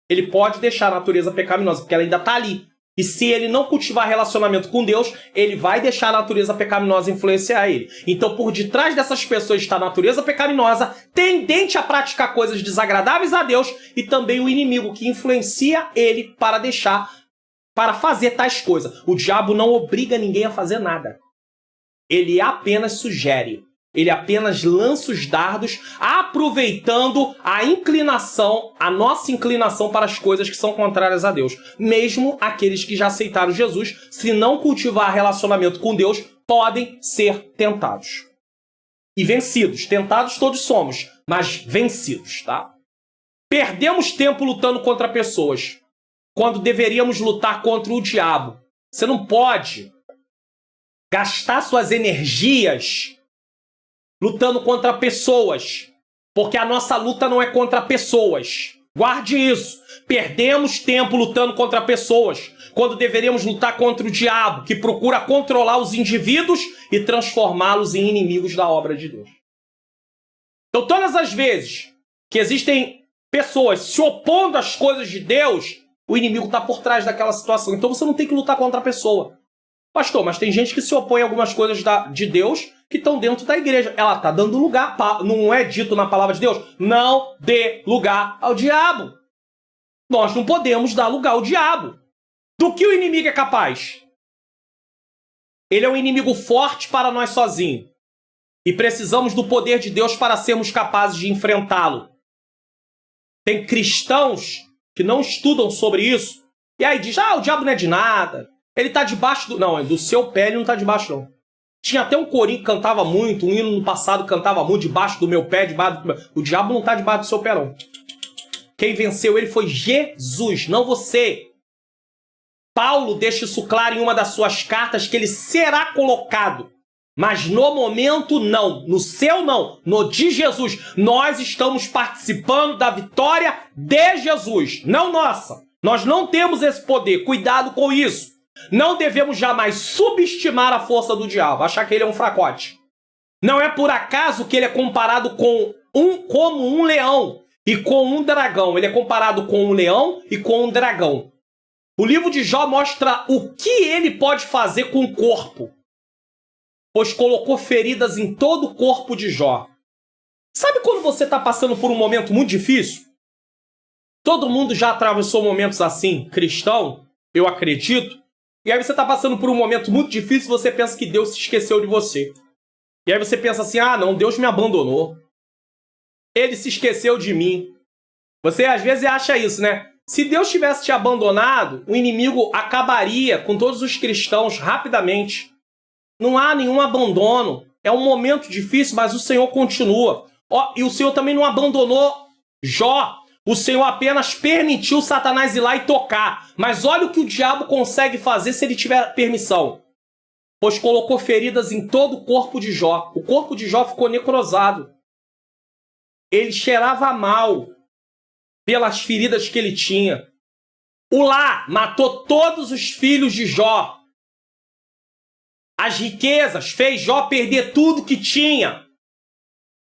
Ele pode deixar a natureza pecaminosa, porque ela ainda está ali. E se ele não cultivar relacionamento com Deus, ele vai deixar a natureza pecaminosa influenciar ele. Então, por detrás dessas pessoas está a natureza pecaminosa, tendente a praticar coisas desagradáveis a Deus, e também o inimigo que influencia ele para fazer tais coisas. O diabo não obriga ninguém a fazer nada. Ele apenas sugere. Ele apenas lança os dardos, aproveitando a nossa inclinação para as coisas que são contrárias a Deus. Mesmo aqueles que já aceitaram Jesus, se não cultivar relacionamento com Deus, podem ser tentados. E vencidos. Tentados todos somos, mas vencidos, tá? Perdemos tempo lutando contra pessoas, quando deveríamos lutar contra o diabo. Você não pode gastar suas energias lutando contra pessoas, porque a nossa luta não é contra pessoas. Guarde isso. Perdemos tempo lutando contra pessoas, quando deveríamos lutar contra o diabo, que procura controlar os indivíduos e transformá-los em inimigos da obra de Deus. Então, todas as vezes que existem pessoas se opondo às coisas de Deus, o inimigo está por trás daquela situação. Então, você não tem que lutar contra a pessoa. Pastor, mas tem gente que se opõe a algumas coisas de Deus que estão dentro da igreja. Ela está dando lugar. Não é dito na palavra de Deus? Não dê lugar ao diabo. Nós não podemos dar lugar ao diabo. Do que o inimigo é capaz? Ele é um inimigo forte para nós sozinhos. E precisamos do poder de Deus para sermos capazes de enfrentá-lo. Tem cristãos que não estudam sobre isso. E aí diz, o diabo não é de nada. Ele está debaixo do... Não, do seu pé ele não está debaixo, não. Tinha até um corinho que cantava muito, um hino no passado cantava muito, debaixo do meu pé, debaixo do... O diabo não está debaixo do seu pé, não. Quem venceu ele foi Jesus, não você. Paulo deixa isso claro em uma das suas cartas, que ele será colocado. Mas no momento, não. No seu, não. No de Jesus. Nós estamos participando da vitória de Jesus, não nossa. Nós não temos esse poder. Cuidado com isso. Não devemos jamais subestimar a força do diabo, achar que ele é um fracote. Não é por acaso que ele é comparado como um leão e com um dragão. Ele é comparado com um leão e com um dragão. O livro de Jó mostra o que ele pode fazer com o corpo, pois colocou feridas em todo o corpo de Jó. Sabe quando você está passando por um momento muito difícil? Todo mundo já atravessou momentos assim, cristão, eu acredito. E aí você está passando por um momento muito difícil e você pensa que Deus se esqueceu de você. E aí você pensa assim, não, Deus me abandonou. Ele se esqueceu de mim. Você às vezes acha isso, né? Se Deus tivesse te abandonado, o inimigo acabaria com todos os cristãos rapidamente. Não há nenhum abandono. É um momento difícil, mas o Senhor continua. E o Senhor também não abandonou Jó. O Senhor apenas permitiu Satanás ir lá e tocar. Mas olha o que o diabo consegue fazer se ele tiver permissão. Pois colocou feridas em todo o corpo de Jó. O corpo de Jó ficou necrosado. Ele cheirava mal. pelas feridas que ele tinha. Ulá matou todos os filhos de Jó. As riquezas fez Jó perder tudo que tinha.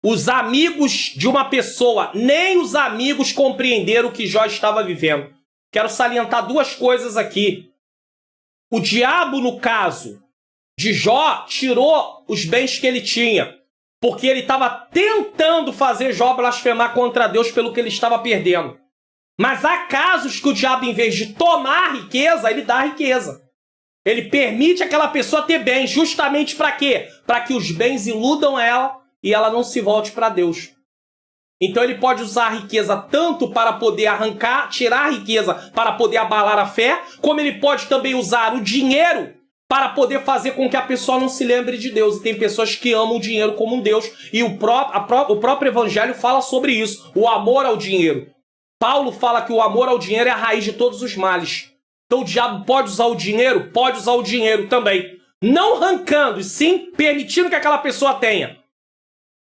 Os amigos de uma pessoa, nem os amigos compreenderam o que Jó estava vivendo. Quero salientar duas coisas aqui. O diabo, no caso de Jó, tirou os bens que ele tinha, porque ele estava tentando fazer Jó blasfemar contra Deus pelo que ele estava perdendo. Mas há casos que o diabo, em vez de tomar a riqueza, ele dá a riqueza. Ele permite aquela pessoa ter bens, justamente para quê? Para que os bens iludam ela e ela não se volte para Deus. Então ele pode usar a riqueza tanto para poder arrancar, tirar a riqueza para poder abalar a fé, como ele pode também usar o dinheiro para poder fazer com que a pessoa não se lembre de Deus. E tem pessoas que amam o dinheiro como um Deus, e o próprio Evangelho fala sobre isso, o amor ao dinheiro. Paulo fala que o amor ao dinheiro é a raiz de todos os males. Então o diabo pode usar o dinheiro? Pode usar o dinheiro também. Não arrancando, e sim permitindo que aquela pessoa tenha.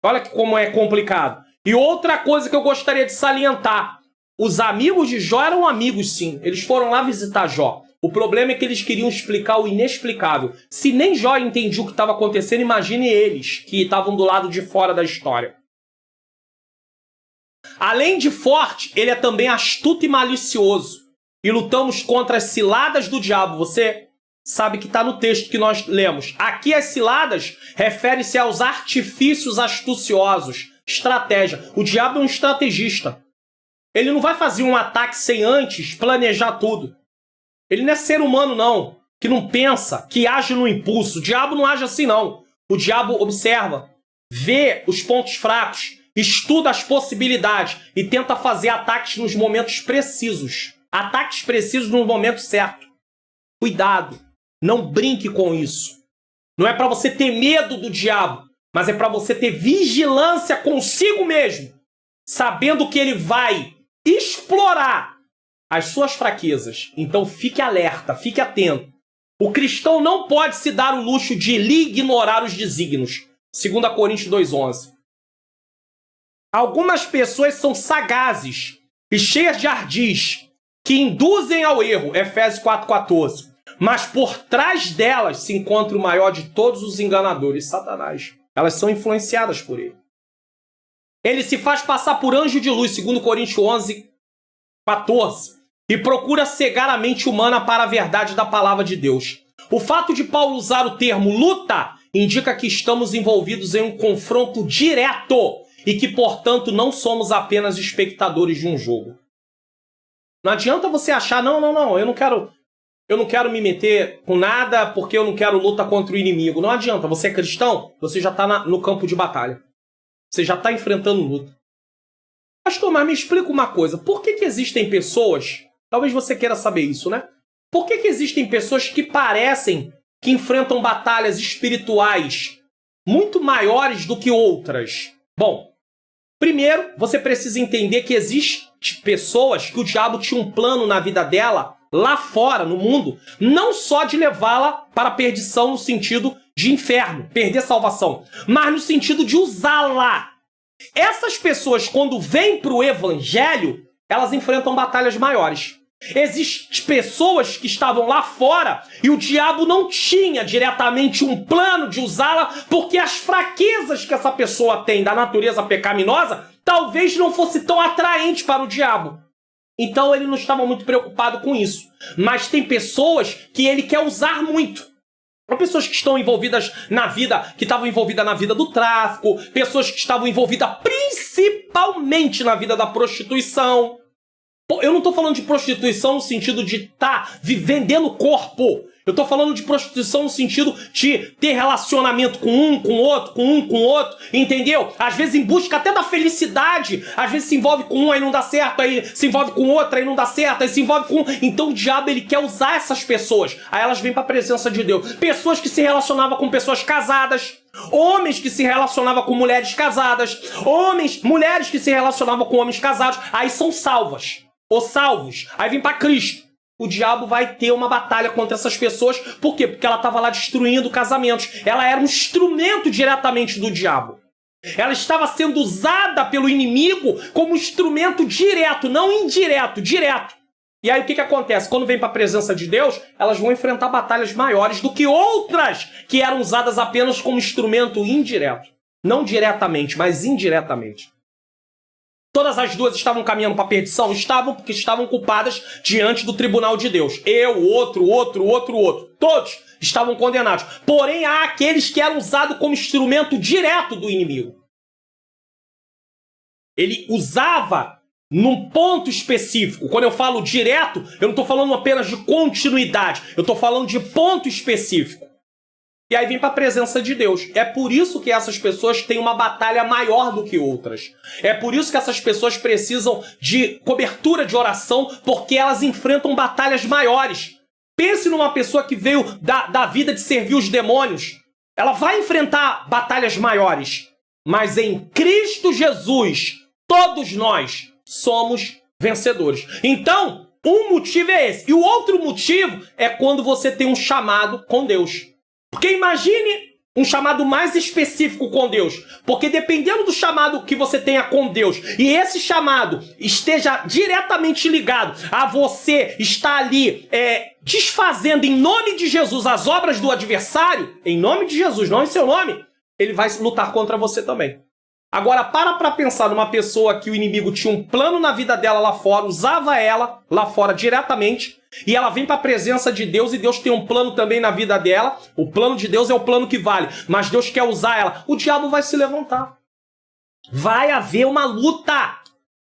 Olha como é complicado. E outra coisa que eu gostaria de salientar. Os amigos de Jó eram amigos, sim. Eles foram lá visitar Jó. O problema é que eles queriam explicar o inexplicável. Se nem Jó entendia o que estava acontecendo, imagine eles, que estavam do lado de fora da história. Além de forte, ele é também astuto e malicioso. E lutamos contra as ciladas do diabo. Você sabe que está no texto que nós lemos. Aqui as ciladas referem-se aos artifícios astuciosos, estratégia. O diabo é um estrategista. Ele não vai fazer um ataque sem antes planejar tudo. Ele não é ser humano, não, que não pensa, que age no impulso. O diabo não age assim, não. O diabo observa, vê os pontos fracos, estuda as possibilidades e tenta fazer ataques nos momentos precisos. Ataques precisos no momento certo. Cuidado. Não brinque com isso. Não é para você ter medo do diabo, mas é para você ter vigilância consigo mesmo, sabendo que ele vai explorar as suas fraquezas. Então fique alerta, fique atento. O cristão não pode se dar o luxo de lhe ignorar os desígnios. 2 Coríntios 2,11. Algumas pessoas são sagazes e cheias de ardis, que induzem ao erro. Efésios 4,14. Mas por trás delas se encontra o maior de todos os enganadores, Satanás. Elas são influenciadas por ele. Ele se faz passar por anjo de luz, 2 Coríntios 11,14. E procura cegar a mente humana para a verdade da palavra de Deus. O fato de Paulo usar o termo luta indica que estamos envolvidos em um confronto direto e que, portanto, não somos apenas espectadores de um jogo. Não adianta você achar, não, eu não quero me meter com nada porque eu não quero luta contra o inimigo. Não adianta, você é cristão, você já está no campo de batalha. Você já está enfrentando luta. Pastor, mas me explica uma coisa, por que existem pessoas... Talvez você queira saber isso, né? Por que existem pessoas que parecem que enfrentam batalhas espirituais muito maiores do que outras? Bom, primeiro, você precisa entender que existem pessoas que o diabo tinha um plano na vida dela, lá fora, no mundo, não só de levá-la para a perdição no sentido de inferno, perder salvação, mas no sentido de usá-la. Essas pessoas, quando vêm para o evangelho, elas enfrentam batalhas maiores. Existem pessoas que estavam lá fora e o diabo não tinha diretamente um plano de usá-la porque as fraquezas que essa pessoa tem da natureza pecaminosa talvez não fosse tão atraente para o diabo. Então ele não estava muito preocupado com isso. Mas tem pessoas que ele quer usar muito. São pessoas que estão envolvidas na vida, que estavam envolvidas na vida do tráfico, pessoas que estavam envolvidas principalmente na vida da prostituição. Eu não estou falando de prostituição no sentido de estar vendendo corpo. Eu estou falando de prostituição no sentido de ter relacionamento com um, com outro, com outro, entendeu? Às vezes em busca até da felicidade. Às vezes se envolve com um, aí não dá certo, aí se envolve com outro, aí não dá certo, aí se envolve com um. Então o diabo, ele quer usar essas pessoas. Aí elas vêm para a presença de Deus. Pessoas que se relacionavam com pessoas casadas. Homens que se relacionavam com mulheres casadas. Mulheres que se relacionavam com homens casados. Aí são salvas. Ou salvos. Aí vem para Cristo. O diabo vai ter uma batalha contra essas pessoas. Por quê? Porque ela estava lá destruindo casamentos. Ela era um instrumento diretamente do diabo. Ela estava sendo usada pelo inimigo como instrumento direto, não indireto, direto. E aí o que acontece? Quando vem para a presença de Deus, elas vão enfrentar batalhas maiores do que outras que eram usadas apenas como instrumento indireto. Não diretamente, mas indiretamente. Todas as duas estavam caminhando para a perdição? Estavam, porque estavam culpadas diante do tribunal de Deus. Eu, outro. Todos estavam condenados. Porém, há aqueles que eram usados como instrumento direto do inimigo. Ele usava num ponto específico. Quando eu falo direto, eu não estou falando apenas de continuidade. Eu estou falando de ponto específico. E aí vem para a presença de Deus. É por isso que essas pessoas têm uma batalha maior do que outras. É por isso que essas pessoas precisam de cobertura de oração, porque elas enfrentam batalhas maiores. Pense numa pessoa que veio da vida de servir os demônios. Ela vai enfrentar batalhas maiores. Mas em Cristo Jesus, todos nós somos vencedores. Então, um motivo é esse. E o outro motivo é quando você tem um chamado com Deus. Porque imagine um chamado mais específico com Deus. Porque dependendo do chamado que você tenha com Deus, e esse chamado esteja diretamente ligado a você estar ali desfazendo em nome de Jesus as obras do adversário, em nome de Jesus, não em seu nome, ele vai lutar contra você também. Agora, para pensar numa pessoa que o inimigo tinha um plano na vida dela lá fora, usava ela lá fora diretamente, e ela vem para a presença de Deus, e Deus tem um plano também na vida dela. O plano de Deus é o plano que vale, mas Deus quer usar ela. O diabo vai se levantar. Vai haver uma luta,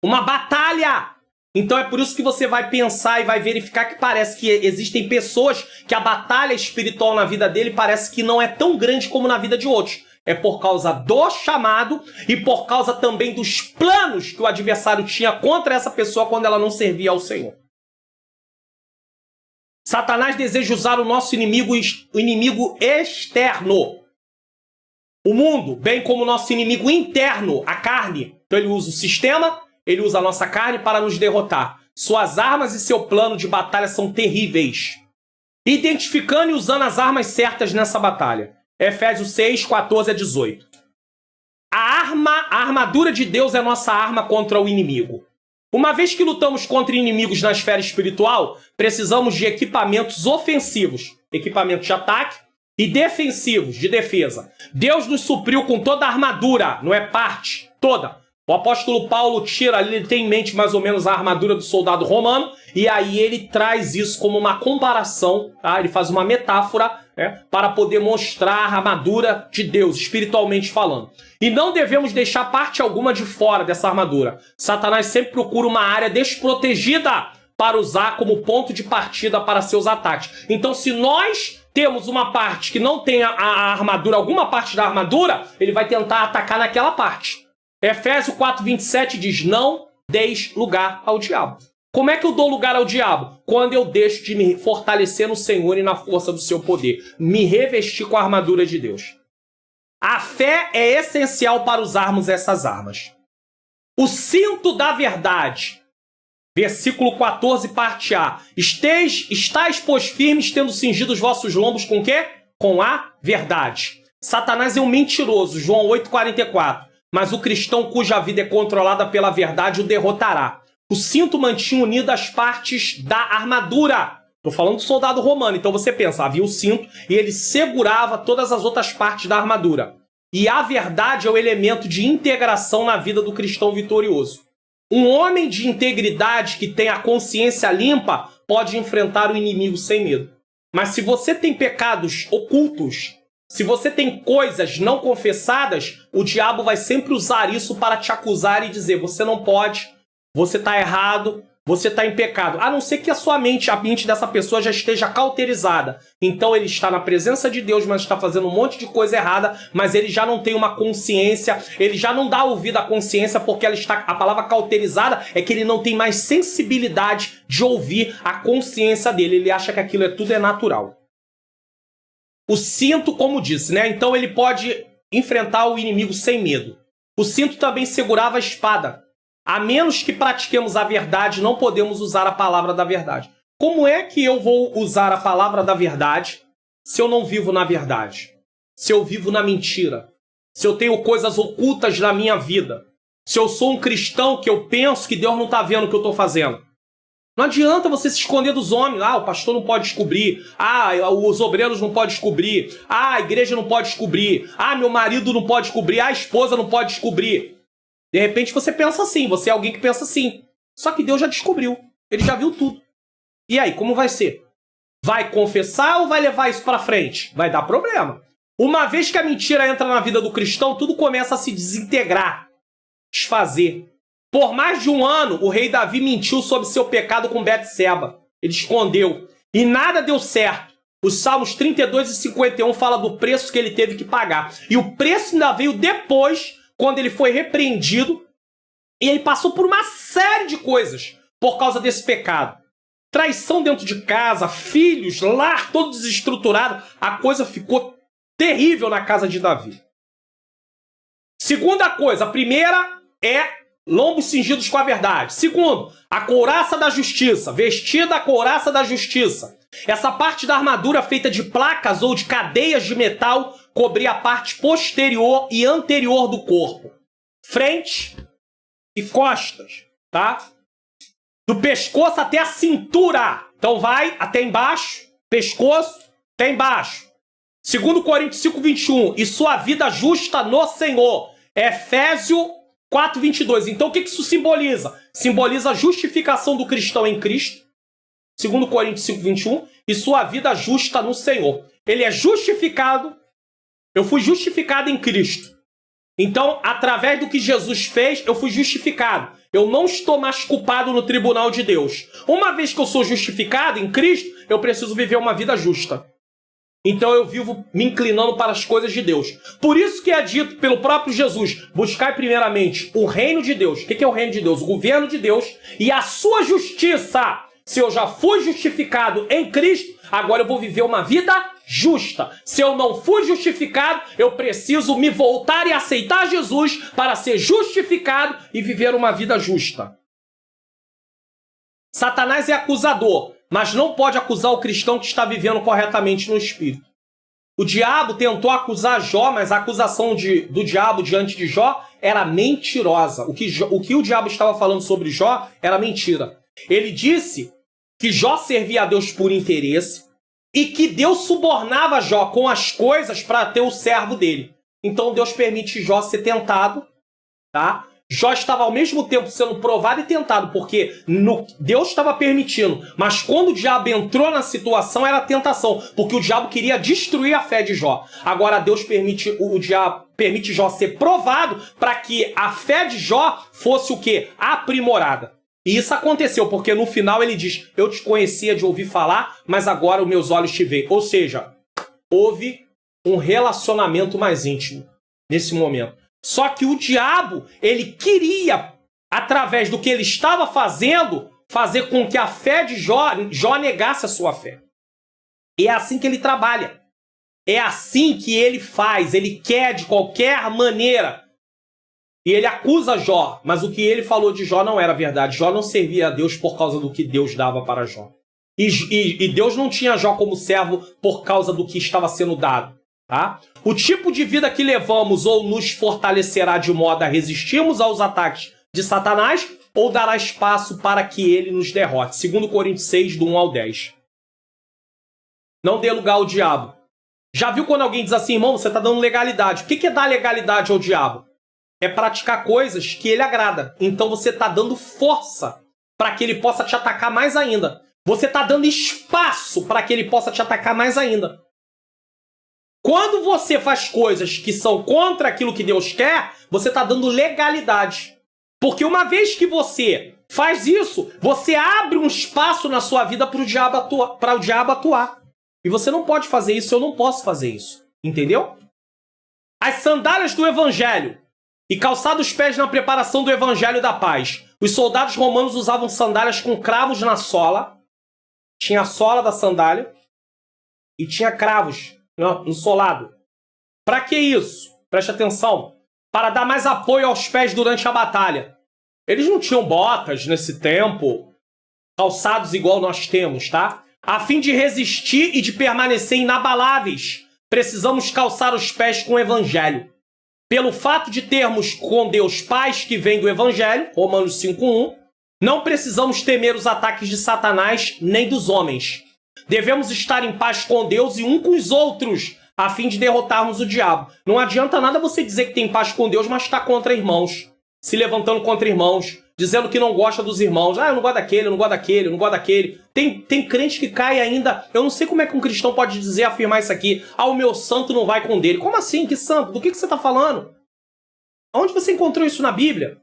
uma batalha. Então é por isso que você vai pensar e vai verificar que parece que existem pessoas que a batalha espiritual na vida dele parece que não é tão grande como na vida de outros. É por causa do chamado e por causa também dos planos que o adversário tinha contra essa pessoa quando ela não servia ao Senhor. Satanás deseja usar o nosso inimigo externo, o mundo, bem como o nosso inimigo interno, a carne. Então ele usa o sistema, ele usa a nossa carne para nos derrotar. Suas armas e seu plano de batalha são terríveis. Identificando e usando as armas certas nessa batalha. Efésios 6, 14 a 18. A armadura de Deus é nossa arma contra o inimigo. Uma vez que lutamos contra inimigos na esfera espiritual, precisamos de equipamentos ofensivos, equipamentos de ataque, e defensivos, de defesa. Deus nos supriu com toda a armadura, não é parte, toda. O apóstolo Paulo tira ali, ele tem em mente mais ou menos a armadura do soldado romano, e aí ele traz isso como uma comparação, tá? Ele faz uma metáfora, para poder mostrar a armadura de Deus, espiritualmente falando. E não devemos deixar parte alguma de fora dessa armadura. Satanás sempre procura uma área desprotegida para usar como ponto de partida para seus ataques. Então, se nós temos uma parte que não tem a armadura, alguma parte da armadura, ele vai tentar atacar naquela parte. Efésios 4:27 diz, não deis lugar ao diabo. Como é que eu dou lugar ao diabo? Quando eu deixo de me fortalecer no Senhor e na força do seu poder. Me revestir com a armadura de Deus. A fé é essencial para usarmos essas armas. O cinto da verdade. Versículo 14, parte A. Estais, pois, firmes, tendo cingido os vossos lombos com o quê? Com a verdade. Satanás é um mentiroso. João 8,44. Mas o cristão cuja vida é controlada pela verdade o derrotará. O cinto mantinha unido as partes da armadura. Estou falando do soldado romano. Então você pensa, havia o cinto e ele segurava todas as outras partes da armadura. E a verdade é o elemento de integração na vida do cristão vitorioso. Um homem de integridade que tem a consciência limpa pode enfrentar o inimigo sem medo. Mas se você tem pecados ocultos, se você tem coisas não confessadas, o diabo vai sempre usar isso para te acusar e dizer, você não pode, você está errado, você está em pecado. A não ser que a mente dessa pessoa já esteja cauterizada. Então ele está na presença de Deus, mas está fazendo um monte de coisa errada, mas ele já não tem uma consciência, ele já não dá ouvido à consciência, porque a palavra cauterizada é que ele não tem mais sensibilidade de ouvir a consciência dele. Ele acha que tudo é natural. O cinto, como disse, né? Então ele pode enfrentar o inimigo sem medo. O cinto também segurava a espada. A menos que pratiquemos a verdade, não podemos usar a palavra da verdade. Como é que eu vou usar a palavra da verdade se eu não vivo na verdade? Se eu vivo na mentira? se eu tenho coisas ocultas na minha vida, se eu sou um cristão que eu penso que Deus não está vendo o que eu estou fazendo. Não adianta você se esconder dos homens. Ah, o pastor não pode descobrir. Ah, os obreiros não podem descobrir. Ah, a igreja não pode descobrir. Ah, meu marido não pode descobrir. Ah, a esposa não pode descobrir. De repente você pensa assim, você é alguém que pensa assim. Só que Deus já descobriu. Ele já viu tudo. E aí, como vai ser? Vai confessar ou vai levar isso para frente? Vai dar problema. Uma vez que a mentira entra na vida do cristão, tudo começa a se desintegrar, desfazer. Por mais de 1 ano, o rei Davi mentiu sobre seu pecado com Betseba. Ele escondeu. E nada deu certo. Os Salmos 32 e 51 falam do preço que ele teve que pagar. E o preço ainda veio depois, quando ele foi repreendido. E ele passou por uma série de coisas por causa desse pecado. Traição dentro de casa, filhos, lar todo desestruturado. A coisa ficou terrível na casa de Davi. Segunda coisa, a primeira é lombos cingidos com a verdade. Segundo, a couraça da justiça. Vestida a couraça da justiça. Essa parte da armadura feita de placas ou de cadeias de metal cobria a parte posterior e anterior do corpo. Frente e costas, tá? Do pescoço até a cintura. Então vai até embaixo, pescoço até embaixo. 2 Coríntios 5:21. E sua vida justa no Senhor. Efésios 4:22. Então o que isso simboliza? Simboliza a justificação do cristão em Cristo. 2 Coríntios 5:21. E sua vida justa no Senhor. Ele é justificado. Eu fui justificado em Cristo. Então, através do que Jesus fez, eu fui justificado. Eu não estou mais culpado no tribunal de Deus. Uma vez que eu sou justificado em Cristo, eu preciso viver uma vida justa. Então eu vivo me inclinando para as coisas de Deus. Por isso que é dito pelo próprio Jesus, buscai primeiramente o reino de Deus. O que é o reino de Deus? O governo de Deus e a sua justiça. Se eu já fui justificado em Cristo, agora eu vou viver uma vida justa. Se eu não fui justificado, eu preciso me voltar e aceitar Jesus para ser justificado e viver uma vida justa. Satanás é acusador, mas não pode acusar o cristão que está vivendo corretamente no Espírito. O diabo tentou acusar Jó, mas a acusação do diabo diante de Jó era mentirosa. O que o diabo estava falando sobre Jó era mentira. Ele disse que Jó servia a Deus por interesse e que Deus subornava Jó com as coisas para ter o servo dele. Então Deus permite Jó ser tentado, tá? Jó estava ao mesmo tempo sendo provado e tentado, porque Deus estava permitindo. Mas quando o diabo entrou na situação, era tentação, porque o diabo queria destruir a fé de Jó. Agora Deus permite Jó ser provado para que a fé de Jó fosse o quê? Aprimorada. E isso aconteceu, porque no final ele diz, eu te conhecia de ouvir falar, mas agora os meus olhos te veem. Ou seja, houve um relacionamento mais íntimo nesse momento. Só que o diabo, ele queria, através do que ele estava fazendo, fazer com que a fé de Jó negasse a sua fé. E é assim que ele trabalha. É assim que ele faz, ele quer de qualquer maneira. E ele acusa Jó, mas o que ele falou de Jó não era verdade. Jó não servia a Deus por causa do que Deus dava para Jó. E Deus não tinha Jó como servo por causa do que estava sendo dado. Tá? O tipo de vida que levamos ou nos fortalecerá de modo a resistirmos aos ataques de Satanás ou dará espaço para que ele nos derrote. 2 Coríntios 6, do 1 ao 10. Não dê lugar ao diabo. Já viu quando alguém diz assim, irmão, você está dando legalidade. O que é dar legalidade ao diabo? É praticar coisas que ele agrada. Então você está dando força para que ele possa te atacar mais ainda. Você está dando espaço para que ele possa te atacar mais ainda. Quando você faz coisas que são contra aquilo que Deus quer, você está dando legalidade. Porque uma vez que você faz isso, você abre um espaço na sua vida para o diabo atuar. E você não pode fazer isso, eu não posso fazer isso. Entendeu? As sandálias do evangelho e calçar os pés na preparação do evangelho da paz. Os soldados romanos usavam sandálias com cravos na sola. Tinha a sola da sandália e tinha cravos no solado. Para que isso? Preste atenção. Para dar mais apoio aos pés durante a batalha. Eles não tinham botas nesse tempo, calçados igual nós temos, tá? A fim de resistir e de permanecer inabaláveis, precisamos calçar os pés com o evangelho. pelo fato de termos com Deus paz que vem do Evangelho, Romanos 5:1, não precisamos temer os ataques de Satanás nem dos homens. Devemos estar em paz com Deus e um com os outros, a fim de derrotarmos o diabo. Não adianta nada você dizer que tem paz com Deus, mas está contra irmãos, se levantando contra irmãos, dizendo que não gosta dos irmãos. Ah, eu não gosto daquele, eu não gosto daquele, eu não gosto daquele. Tem crente que cai ainda. Eu não sei como é que um cristão pode dizer, afirmar isso aqui. Ah, o meu santo não vai com dele. Como assim? Que santo? Do que você está falando? Onde você encontrou isso na Bíblia?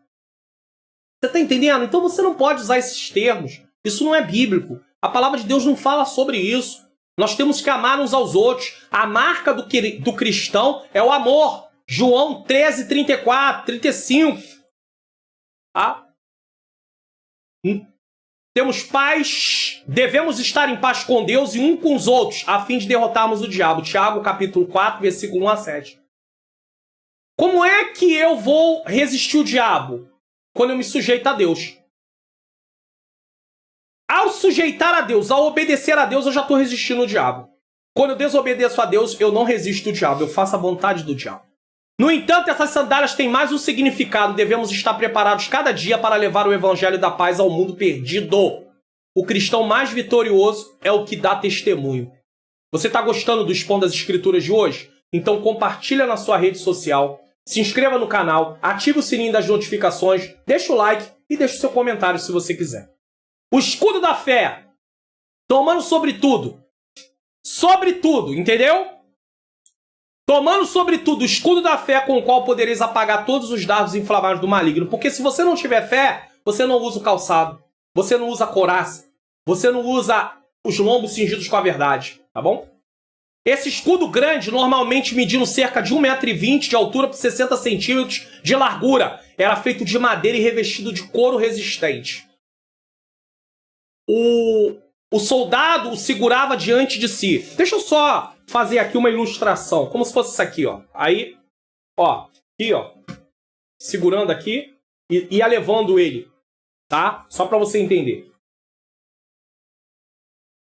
Você está entendendo? Então você não pode usar esses termos. Isso não é bíblico. A palavra de Deus não fala sobre isso. Nós temos que amar uns aos outros. A marca do cristão é o amor. João 13, 34, 35. Tá? Temos paz, devemos estar em paz com Deus e um com os outros, a fim de derrotarmos o diabo. Tiago, capítulo 4, versículo 1 a 7. Como é que eu vou resistir o diabo? Quando eu me sujeito a Deus. Ao sujeitar a Deus, ao obedecer a Deus, eu já estou resistindo o diabo. Quando eu desobedeço a Deus, eu não resisto o diabo, eu faço a vontade do diabo. No entanto, essas sandálias têm mais um significado. Devemos estar preparados cada dia para levar o evangelho da paz ao mundo perdido. O cristão mais vitorioso é o que dá testemunho. Você está gostando do Expondo as Escrituras de hoje? Então compartilha na sua rede social, se inscreva no canal, ative o sininho das notificações, deixa o like e deixa o seu comentário se você quiser. O escudo da fé, tomando sobre tudo, entendeu? Tomando sobre tudo o escudo da fé com o qual podereis apagar todos os dardos inflamados do maligno. Porque se você não tiver fé, você não usa o calçado, você não usa a couraça, você não usa os lombos cingidos com a verdade, tá bom? Esse escudo grande, normalmente medindo cerca de 1,20 m de altura por 60 centímetros de largura, era feito de madeira e revestido de couro resistente. O soldado o segurava diante de si. Deixa eu só fazer aqui uma ilustração, como se fosse isso aqui, ó. Aí, ó, aqui, ó, segurando aqui e ia levando ele, tá? Só para você entender.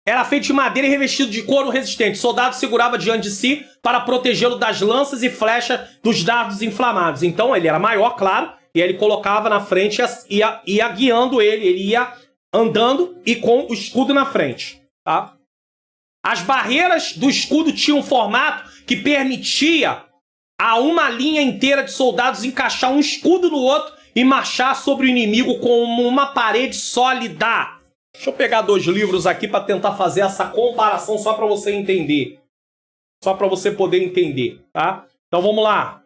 Era feito de madeira e revestido de couro resistente. O soldado segurava diante de si para protegê-lo das lanças e flechas dos dardos inflamados. Então ele era maior, claro, e aí ele colocava na frente e ia guiando ele. Ele ia andando e com o escudo na frente, tá? As barreiras do escudo tinham um formato que permitia a uma linha inteira de soldados encaixar um escudo no outro e marchar sobre o inimigo como uma parede sólida. Deixa eu pegar 2 livros aqui para tentar fazer essa comparação só para você entender. Só para você poder entender, tá? Então vamos lá.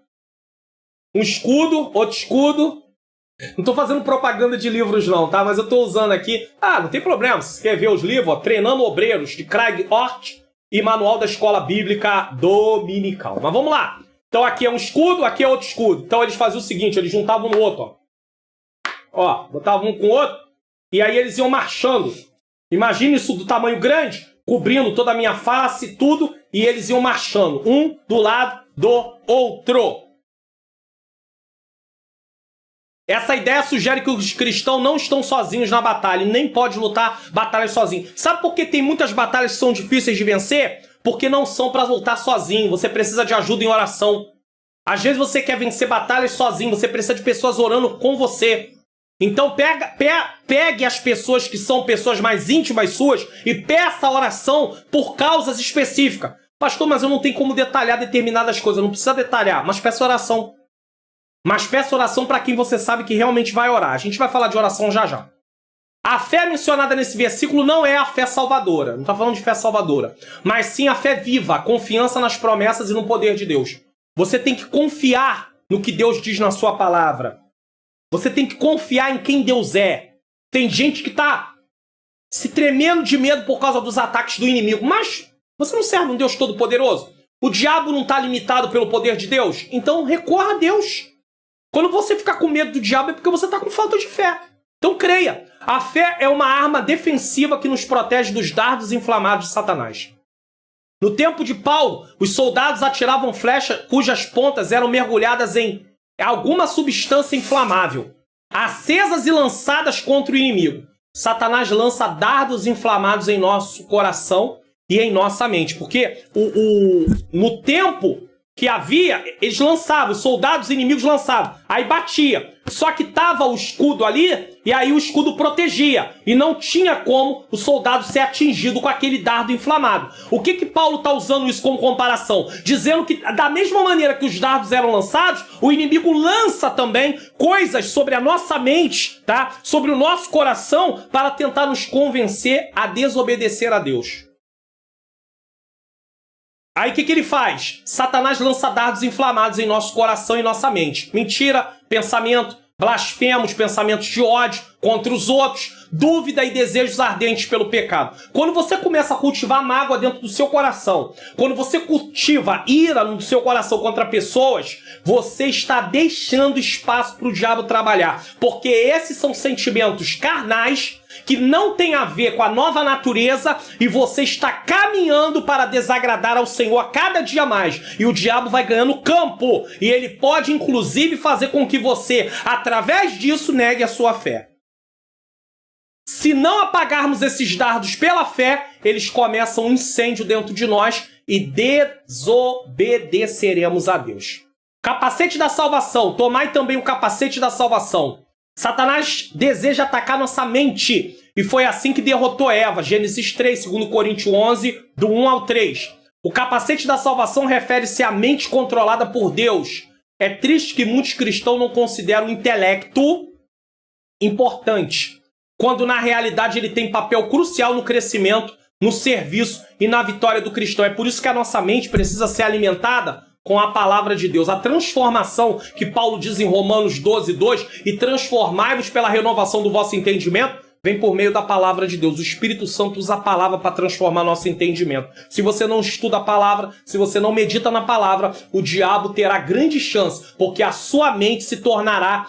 Um escudo, outro escudo. Não estou fazendo propaganda de livros não, tá? Mas eu estou usando aqui... Ah, não tem problema. Se você quer ver os livros, ó, Treinando Obreiros, de Craig Ort e Manual da Escola Bíblica Dominical. Mas vamos lá. Então aqui é um escudo, aqui é outro escudo. Então eles faziam o seguinte, eles juntavam um no outro, ó. Ó, botavam um com o outro. E aí eles iam marchando. Imagina isso do tamanho grande, cobrindo toda a minha face, tudo, e eles iam marchando, um do lado do outro. Essa ideia sugere que os cristãos não estão sozinhos na batalha e nem podem lutar batalhas sozinhos. Sabe por que tem muitas batalhas que são difíceis de vencer? Porque não são para lutar sozinho. Você precisa de ajuda em oração. Às vezes você quer vencer batalhas sozinho, você precisa de pessoas orando com você. Então pegue as pessoas que são pessoas mais íntimas suas e peça oração por causas específicas. Pastor, mas eu não tenho como detalhar determinadas coisas. Não precisa detalhar, mas peça oração. Mas peça oração para quem você sabe que realmente vai orar. A gente vai falar de oração já já. A fé mencionada nesse versículo não é a fé salvadora. Não está falando de fé salvadora. Mas sim a fé viva, a confiança nas promessas e no poder de Deus. Você tem que confiar no que Deus diz na sua palavra. Você tem que confiar em quem Deus é. Tem gente que está se tremendo de medo por causa dos ataques do inimigo. Mas você não serve um Deus todo-poderoso? O diabo não está limitado pelo poder de Deus? Então recorra a Deus. Quando você ficar com medo do diabo é porque você está com falta de fé. Então creia. A fé é uma arma defensiva que nos protege dos dardos inflamados de Satanás. No tempo de Paulo, os soldados atiravam flechas cujas pontas eram mergulhadas em alguma substância inflamável, acesas e lançadas contra o inimigo. Satanás lança dardos inflamados em nosso coração e em nossa mente. Porque no tempo que havia, eles lançavam, os soldados inimigos lançavam, aí batia. Só que tava o escudo ali, e aí o escudo protegia, e não tinha como o soldado ser atingido com aquele dardo inflamado. O que Paulo está usando isso como comparação? Dizendo que da mesma maneira que os dardos eram lançados, o inimigo lança também coisas sobre a nossa mente, tá? Sobre o nosso coração, para tentar nos convencer a desobedecer a Deus. Aí o que ele faz? Satanás lança dardos inflamados em nosso coração e nossa mente. Mentira, pensamento, blasfemos, pensamentos de ódio contra os outros, dúvida e desejos ardentes pelo pecado. Quando você começa a cultivar mágoa dentro do seu coração, quando você cultiva ira no seu coração contra pessoas, você está deixando espaço para o diabo trabalhar. Porque esses são sentimentos carnais que não tem a ver com a nova natureza e você está caminhando para desagradar ao Senhor a cada dia mais. E o diabo vai ganhando campo e ele pode inclusive fazer com que você, através disso, negue a sua fé. Se não apagarmos esses dardos pela fé, eles começam um incêndio dentro de nós e desobedeceremos a Deus. Capacete da salvação. Tomai também o capacete da salvação. Satanás deseja atacar nossa mente. E foi assim que derrotou Eva. Gênesis 3, 2 Coríntios 11, do 1 ao 3. O capacete da salvação refere-se à mente controlada por Deus. É triste que muitos cristãos não consideram o intelecto importante, quando na realidade ele tem papel crucial no crescimento, no serviço e na vitória do cristão. É por isso que a nossa mente precisa ser alimentada com a palavra de Deus. A transformação que Paulo diz em Romanos 12, 2, e transformai-vos pela renovação do vosso entendimento, vem por meio da palavra de Deus. O Espírito Santo usa a palavra para transformar nosso entendimento. Se você não estuda a palavra, se você não medita na palavra, o diabo terá grande chance, porque a sua mente se tornará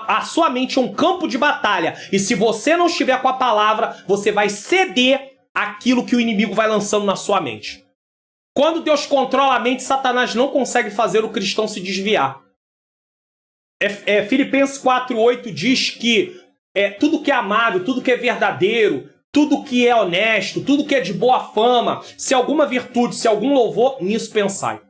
a sua mente é um campo de batalha. E se você não estiver com a palavra, você vai ceder àquilo que o inimigo vai lançando na sua mente. Quando Deus controla a mente, Satanás não consegue fazer o cristão se desviar. Filipenses 4:8 diz que tudo que é amável, tudo que é verdadeiro, tudo que é honesto, tudo que é de boa fama, se alguma virtude, se algum louvor, nisso pensai.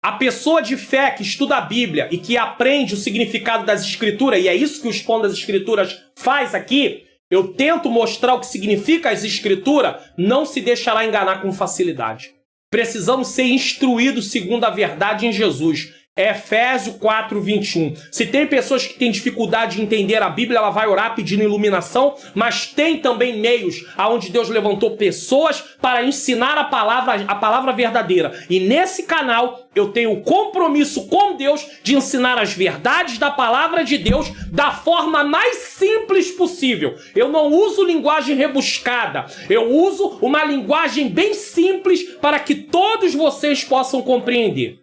A pessoa de fé que estuda a Bíblia e que aprende o significado das Escrituras, e é isso que o Expondo das Escrituras faz aqui, eu tento mostrar o que significa as Escrituras, não se deixará enganar com facilidade. Precisamos ser instruídos segundo a verdade em Jesus. Efésios 4:21. Se tem pessoas que têm dificuldade de entender a Bíblia, ela vai orar pedindo iluminação, mas tem também meios aonde Deus levantou pessoas para ensinar a palavra verdadeira. E nesse canal eu tenho o compromisso com Deus de ensinar as verdades da palavra de Deus da forma mais simples possível. Eu não uso linguagem rebuscada, eu uso uma linguagem bem simples para que todos vocês possam compreender.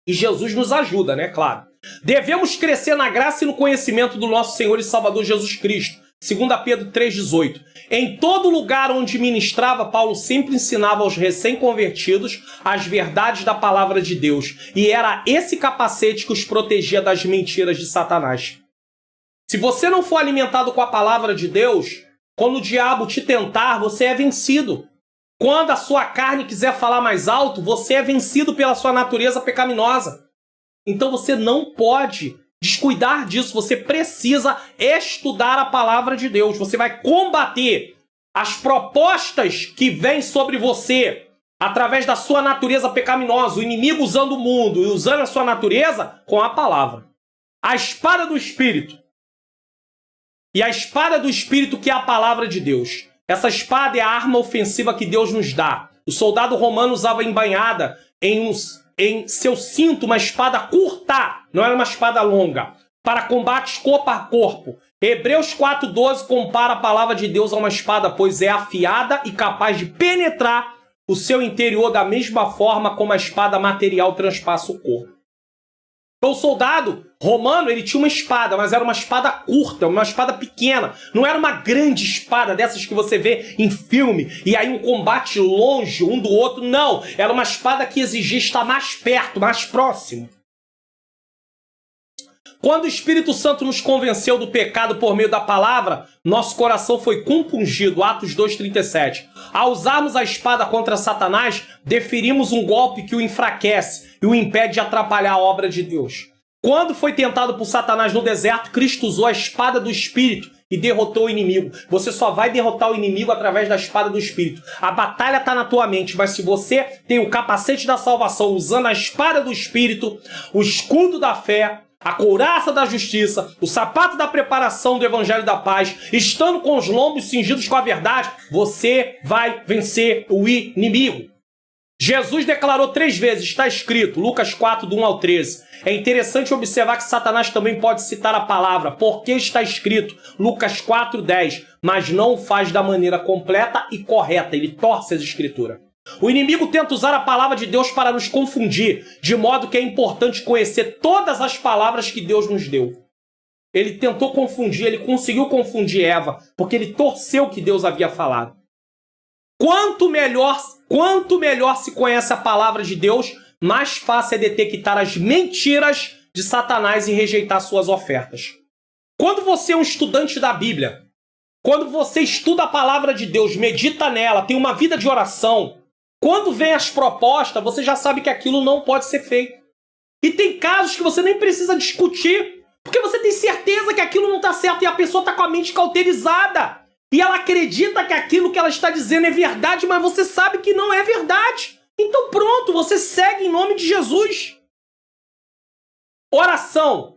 E Jesus nos ajuda, né? Claro. Devemos crescer na graça e no conhecimento do nosso Senhor e Salvador Jesus Cristo. 2 Pedro 3,18. Em todo lugar onde ministrava, Paulo sempre ensinava aos recém-convertidos as verdades da palavra de Deus. E era esse capacete que os protegia das mentiras de Satanás. Se você não for alimentado com a palavra de Deus, quando o diabo te tentar, você é vencido. Quando a sua carne quiser falar mais alto, você é vencido pela sua natureza pecaminosa. Então você não pode descuidar disso. Você precisa estudar a palavra de Deus. Você vai combater as propostas que vêm sobre você através da sua natureza pecaminosa. O inimigo usando o mundo e usando a sua natureza com a palavra. A espada do Espírito. E a espada do Espírito que é a palavra de Deus. Essa espada é a arma ofensiva que Deus nos dá. O soldado romano usava embainhada em seu cinto uma espada curta, não era uma espada longa, para combates corpo a corpo. Hebreus 4:12 compara a palavra de Deus a uma espada, pois é afiada e capaz de penetrar o seu interior da mesma forma como a espada material transpassa o corpo. Então, o soldado romano, ele tinha uma espada, mas era uma espada curta, uma espada pequena. Não era uma grande espada dessas que você vê em filme, e aí um combate longe um do outro. Não, era uma espada que exigia estar mais perto, mais próximo. Quando o Espírito Santo nos convenceu do pecado por meio da palavra, nosso coração foi compungido, Atos 2:37. Ao usarmos a espada contra Satanás, deferimos um golpe que o enfraquece. e o impede de atrapalhar a obra de Deus. Quando foi tentado por Satanás no deserto, Cristo usou a espada do Espírito e derrotou o inimigo. Você só vai derrotar o inimigo através da espada do Espírito. A batalha está na tua mente, mas se você tem o capacete da salvação usando a espada do Espírito, o escudo da fé, a couraça da justiça, o sapato da preparação do evangelho da paz, estando com os lombos cingidos com a verdade, você vai vencer o inimigo. Jesus declarou 3 vezes, está escrito, Lucas 4, do 1 ao 13. É interessante observar que Satanás também pode citar a palavra, porque está escrito, Lucas 4, 10, mas não o faz da maneira completa e correta, ele torce as escrituras. O inimigo tenta usar a palavra de Deus para nos confundir, de modo que é importante conhecer todas as palavras que Deus nos deu. Ele tentou confundir, ele conseguiu confundir Eva, porque ele torceu o que Deus havia falado. Quanto melhor se conhece a palavra de Deus, mais fácil é detectar as mentiras de Satanás e rejeitar suas ofertas. Quando você é um estudante da Bíblia, quando você estuda a palavra de Deus, medita nela, tem uma vida de oração, quando vem as propostas, você já sabe que aquilo não pode ser feito. E tem casos que você nem precisa discutir, porque você tem certeza que aquilo não está certo e a pessoa está com a mente cauterizada. E ela acredita que aquilo que ela está dizendo é verdade, mas você sabe que não é verdade. Então pronto, você segue em nome de Jesus. Oração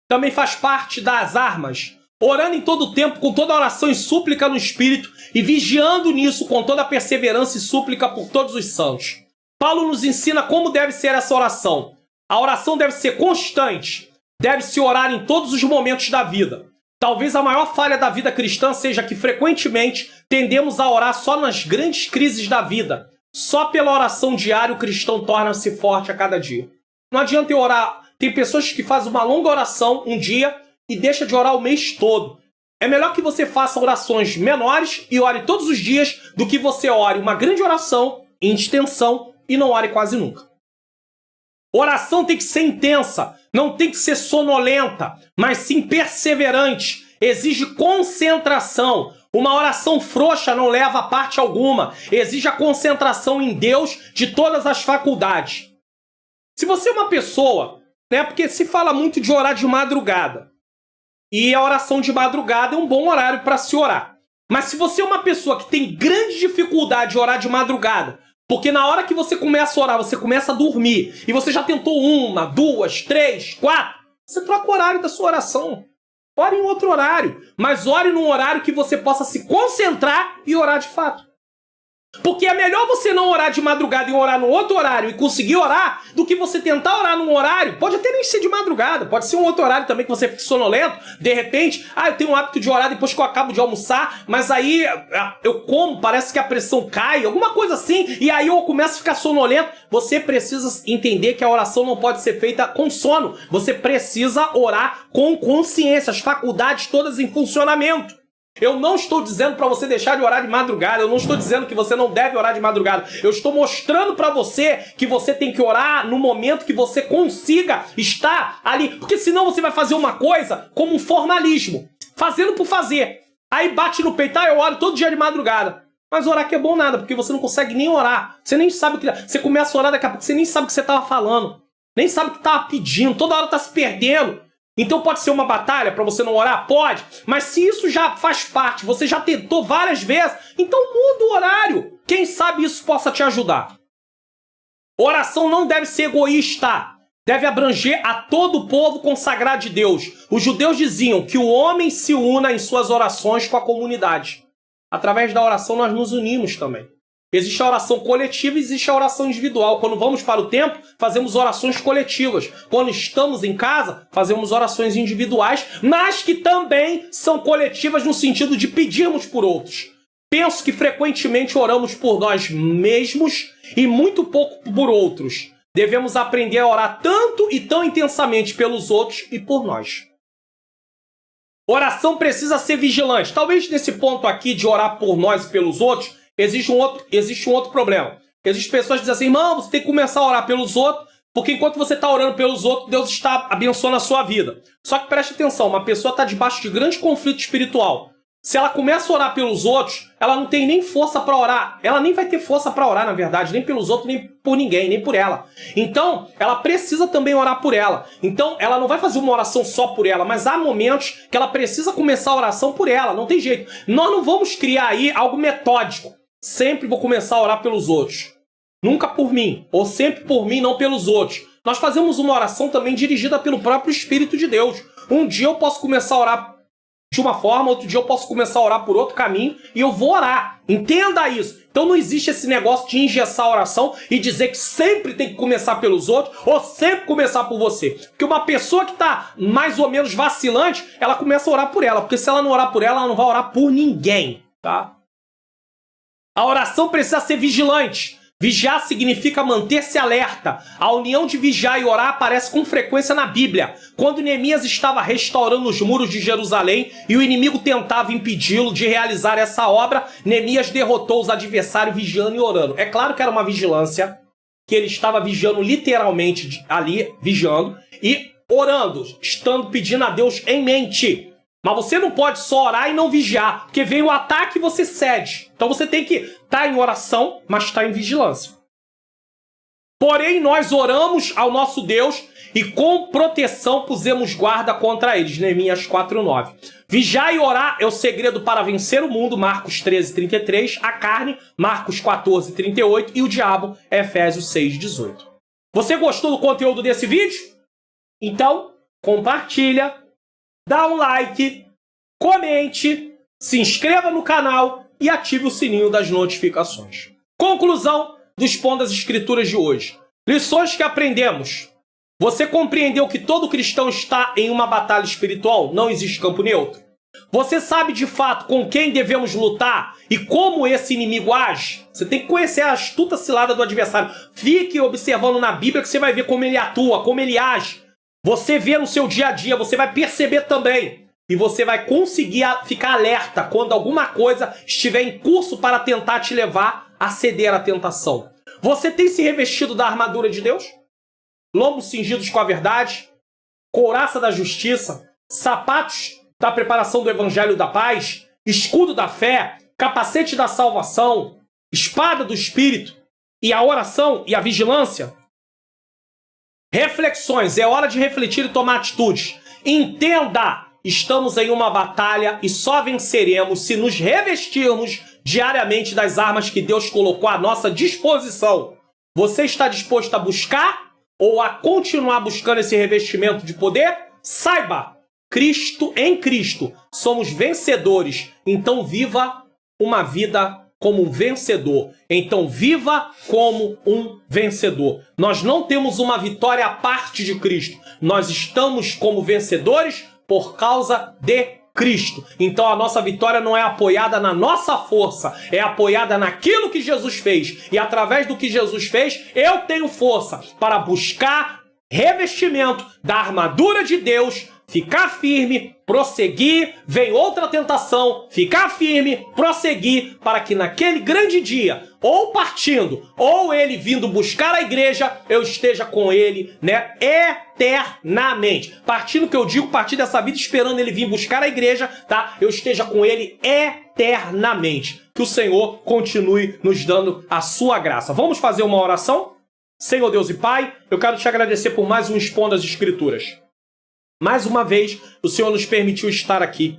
também faz parte das armas. Orando em todo o tempo, com toda oração e súplica no Espírito, e vigiando nisso com toda perseverança e súplica por todos os santos. Paulo nos ensina como deve ser essa oração. A oração deve ser constante, deve-se orar em todos os momentos da vida. Talvez a maior falha da vida cristã seja que frequentemente tendemos a orar só nas grandes crises da vida. Só pela oração diária o cristão torna-se forte a cada dia. Não adianta eu orar. Tem pessoas que fazem uma longa oração um dia e deixam de orar o mês todo. É melhor que você faça orações menores e ore todos os dias do que você ore uma grande oração em extensão e não ore quase nunca. Oração tem que ser intensa, não tem que ser sonolenta, mas sim perseverante. Exige concentração. Uma oração frouxa não leva a parte alguma. Exige a concentração em Deus de todas as faculdades. Se você é uma pessoa, né, porque se fala muito de orar de madrugada, e a oração de madrugada é um bom horário para se orar. Mas se você é uma pessoa que tem grande dificuldade de orar de madrugada, porque na hora que você começa a orar, você começa a dormir, e você já tentou 1, 2, 3, 4, você troca o horário da sua oração. Ore em outro horário, mas ore num horário que você possa se concentrar e orar de fato. Porque é melhor você não orar de madrugada e orar no outro horário e conseguir orar, do que você tentar orar num horário, pode até nem ser de madrugada, pode ser um outro horário também que você fique sonolento, de repente, eu tenho o hábito de orar depois que eu acabo de almoçar, mas aí eu como, parece que a pressão cai, alguma coisa assim, e aí eu começo a ficar sonolento. Você precisa entender que a oração não pode ser feita com sono, você precisa orar com consciência, as faculdades todas em funcionamento. Eu não estou dizendo para você deixar de orar de madrugada, eu não estou dizendo que você não deve orar de madrugada, eu estou mostrando para você que você tem que orar no momento que você consiga estar ali, porque senão você vai fazer uma coisa como um formalismo, fazendo por fazer, aí bate no peito, eu oro todo dia de madrugada, mas orar que é bom nada, porque você não consegue nem orar, você nem sabe o que, você começa a orar daqui a pouco, você nem sabe o que você estava falando, nem sabe o que estava pedindo, toda hora está se perdendo. Então pode ser uma batalha para você não orar? Pode. Mas se isso já faz parte, você já tentou várias vezes, então muda o horário. Quem sabe isso possa te ajudar. Oração não deve ser egoísta. Deve abranger a todo o povo consagrado de Deus. Os judeus diziam que o homem se una em suas orações com a comunidade. Através da oração nós nos unimos também. Existe a oração coletiva e existe a oração individual. Quando vamos para o templo, fazemos orações coletivas. Quando estamos em casa, fazemos orações individuais, mas que também são coletivas no sentido de pedirmos por outros. Penso que frequentemente oramos por nós mesmos e muito pouco por outros. Devemos aprender a orar tanto e tão intensamente pelos outros e por nós. Oração precisa ser vigilante. Talvez nesse ponto aqui de orar por nós e pelos outros, existe um outro problema. Existem pessoas que dizem assim, irmão, você tem que começar a orar pelos outros, porque enquanto você está orando pelos outros, Deus está abençoando a sua vida. Só que preste atenção, uma pessoa está debaixo de grande conflito espiritual. Se ela começa a orar pelos outros, ela não tem nem força para orar. Ela nem vai ter força para orar, na verdade, nem pelos outros, nem por ninguém, nem por ela. Então, ela precisa também orar por ela. Então, ela não vai fazer uma oração só por ela, mas há momentos que ela precisa começar a oração por ela, não tem jeito. Nós não vamos criar aí algo metódico. Sempre vou começar a orar pelos outros. Nunca por mim, ou sempre por mim, não pelos outros. Nós fazemos uma oração também dirigida pelo próprio Espírito de Deus. Um dia eu posso começar a orar de uma forma, outro dia eu posso começar a orar por outro caminho e eu vou orar. Entenda isso. Então não existe esse negócio de engessar a oração e dizer que sempre tem que começar pelos outros ou sempre começar por você. Porque uma pessoa que está mais ou menos vacilante, ela começa a orar por ela. Porque se ela não orar por ela, ela não vai orar por ninguém, tá? A oração precisa ser vigilante. Vigiar significa manter-se alerta. A união de vigiar e orar aparece com frequência na Bíblia. Quando Neemias estava restaurando os muros de Jerusalém e o inimigo tentava impedi-lo de realizar essa obra, Neemias derrotou os adversários vigiando e orando. É claro que era uma vigilância, que ele estava vigiando literalmente ali, vigiando e orando, estando pedindo a Deus em mente. Mas você não pode só orar e não vigiar, porque vem o ataque e você cede. Então você tem que estar em oração, mas estar em vigilância. Porém, nós oramos ao nosso Deus e com proteção pusemos guarda contra eles. Neemias 4:9. Vigiar e orar é o segredo para vencer o mundo, Marcos 13:33, a carne, Marcos 14:38 e o diabo, Efésios 6:18. Você gostou do conteúdo desse vídeo? Então, compartilha. Dá um like, comente, se inscreva no canal e ative o sininho das notificações. Conclusão do Expondo as Escrituras de hoje. Lições que aprendemos. Você compreendeu que todo cristão está em uma batalha espiritual? Não existe campo neutro. Você sabe de fato com quem devemos lutar e como esse inimigo age? Você tem que conhecer a astuta cilada do adversário. Fique observando na Bíblia que você vai ver como ele atua, como ele age. Você vê no seu dia a dia, você vai perceber também. E você vai conseguir ficar alerta quando alguma coisa estiver em curso para tentar te levar a ceder à tentação. Você tem se revestido da armadura de Deus? Lombos cingidos com a verdade? Couraça da justiça? Sapatos da preparação do evangelho da paz? Escudo da fé? Capacete da salvação? Espada do Espírito? E a oração e a vigilância? Reflexões, é hora de refletir e tomar atitudes. Entenda, estamos em uma batalha e só venceremos se nos revestirmos diariamente das armas que Deus colocou à nossa disposição. Você está disposto a buscar ou a continuar buscando esse revestimento de poder? Saiba, em Cristo, somos vencedores. Então viva uma vida como um vencedor. Então viva como um vencedor. Nós não temos uma vitória à parte de Cristo. Nós estamos como vencedores por causa de Cristo. Então a nossa vitória não é apoiada na nossa força, é apoiada naquilo que Jesus fez. E através do que Jesus fez, eu tenho força para buscar revestimento da armadura de Deus, ficar firme, prosseguir, vem outra tentação, ficar firme, prosseguir, para que naquele grande dia, ou partindo, ou ele vindo buscar a igreja, eu esteja com ele, né, eternamente. Partindo, que eu digo, partir dessa vida, esperando ele vir buscar a igreja, tá? Eu esteja com ele eternamente. Que o Senhor continue nos dando a sua graça. Vamos fazer uma oração? Senhor Deus e Pai, eu quero te agradecer por mais um Expondo as Escrituras. Mais uma vez, o Senhor nos permitiu estar aqui.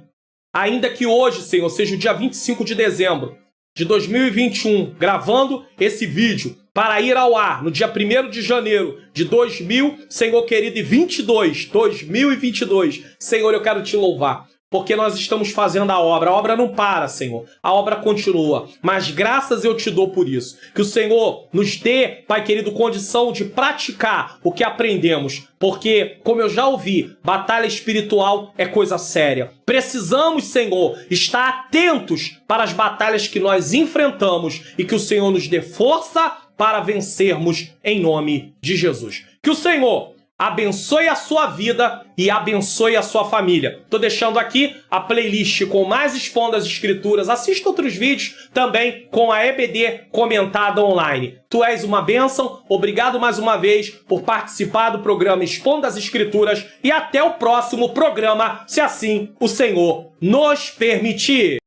Ainda que hoje, Senhor, seja o dia 25 de dezembro de 2021, gravando esse vídeo para ir ao ar no dia 1º de janeiro de 2022, Senhor, eu quero te louvar. Porque nós estamos fazendo a obra não para, Senhor, a obra continua, mas graças eu te dou por isso, que o Senhor nos dê, Pai querido, condição de praticar o que aprendemos, porque, como eu já ouvi, batalha espiritual é coisa séria. Precisamos, Senhor, estar atentos para as batalhas que nós enfrentamos e que o Senhor nos dê força para vencermos em nome de Jesus. Que o Senhor abençoe a sua vida e abençoe a sua família. Tô deixando aqui a playlist com mais Expondo as Escrituras. Assista outros vídeos também com a EBD comentada online. Tu és uma bênção. Obrigado mais uma vez por participar do programa Expondo as Escrituras e até o próximo programa, se assim o Senhor nos permitir.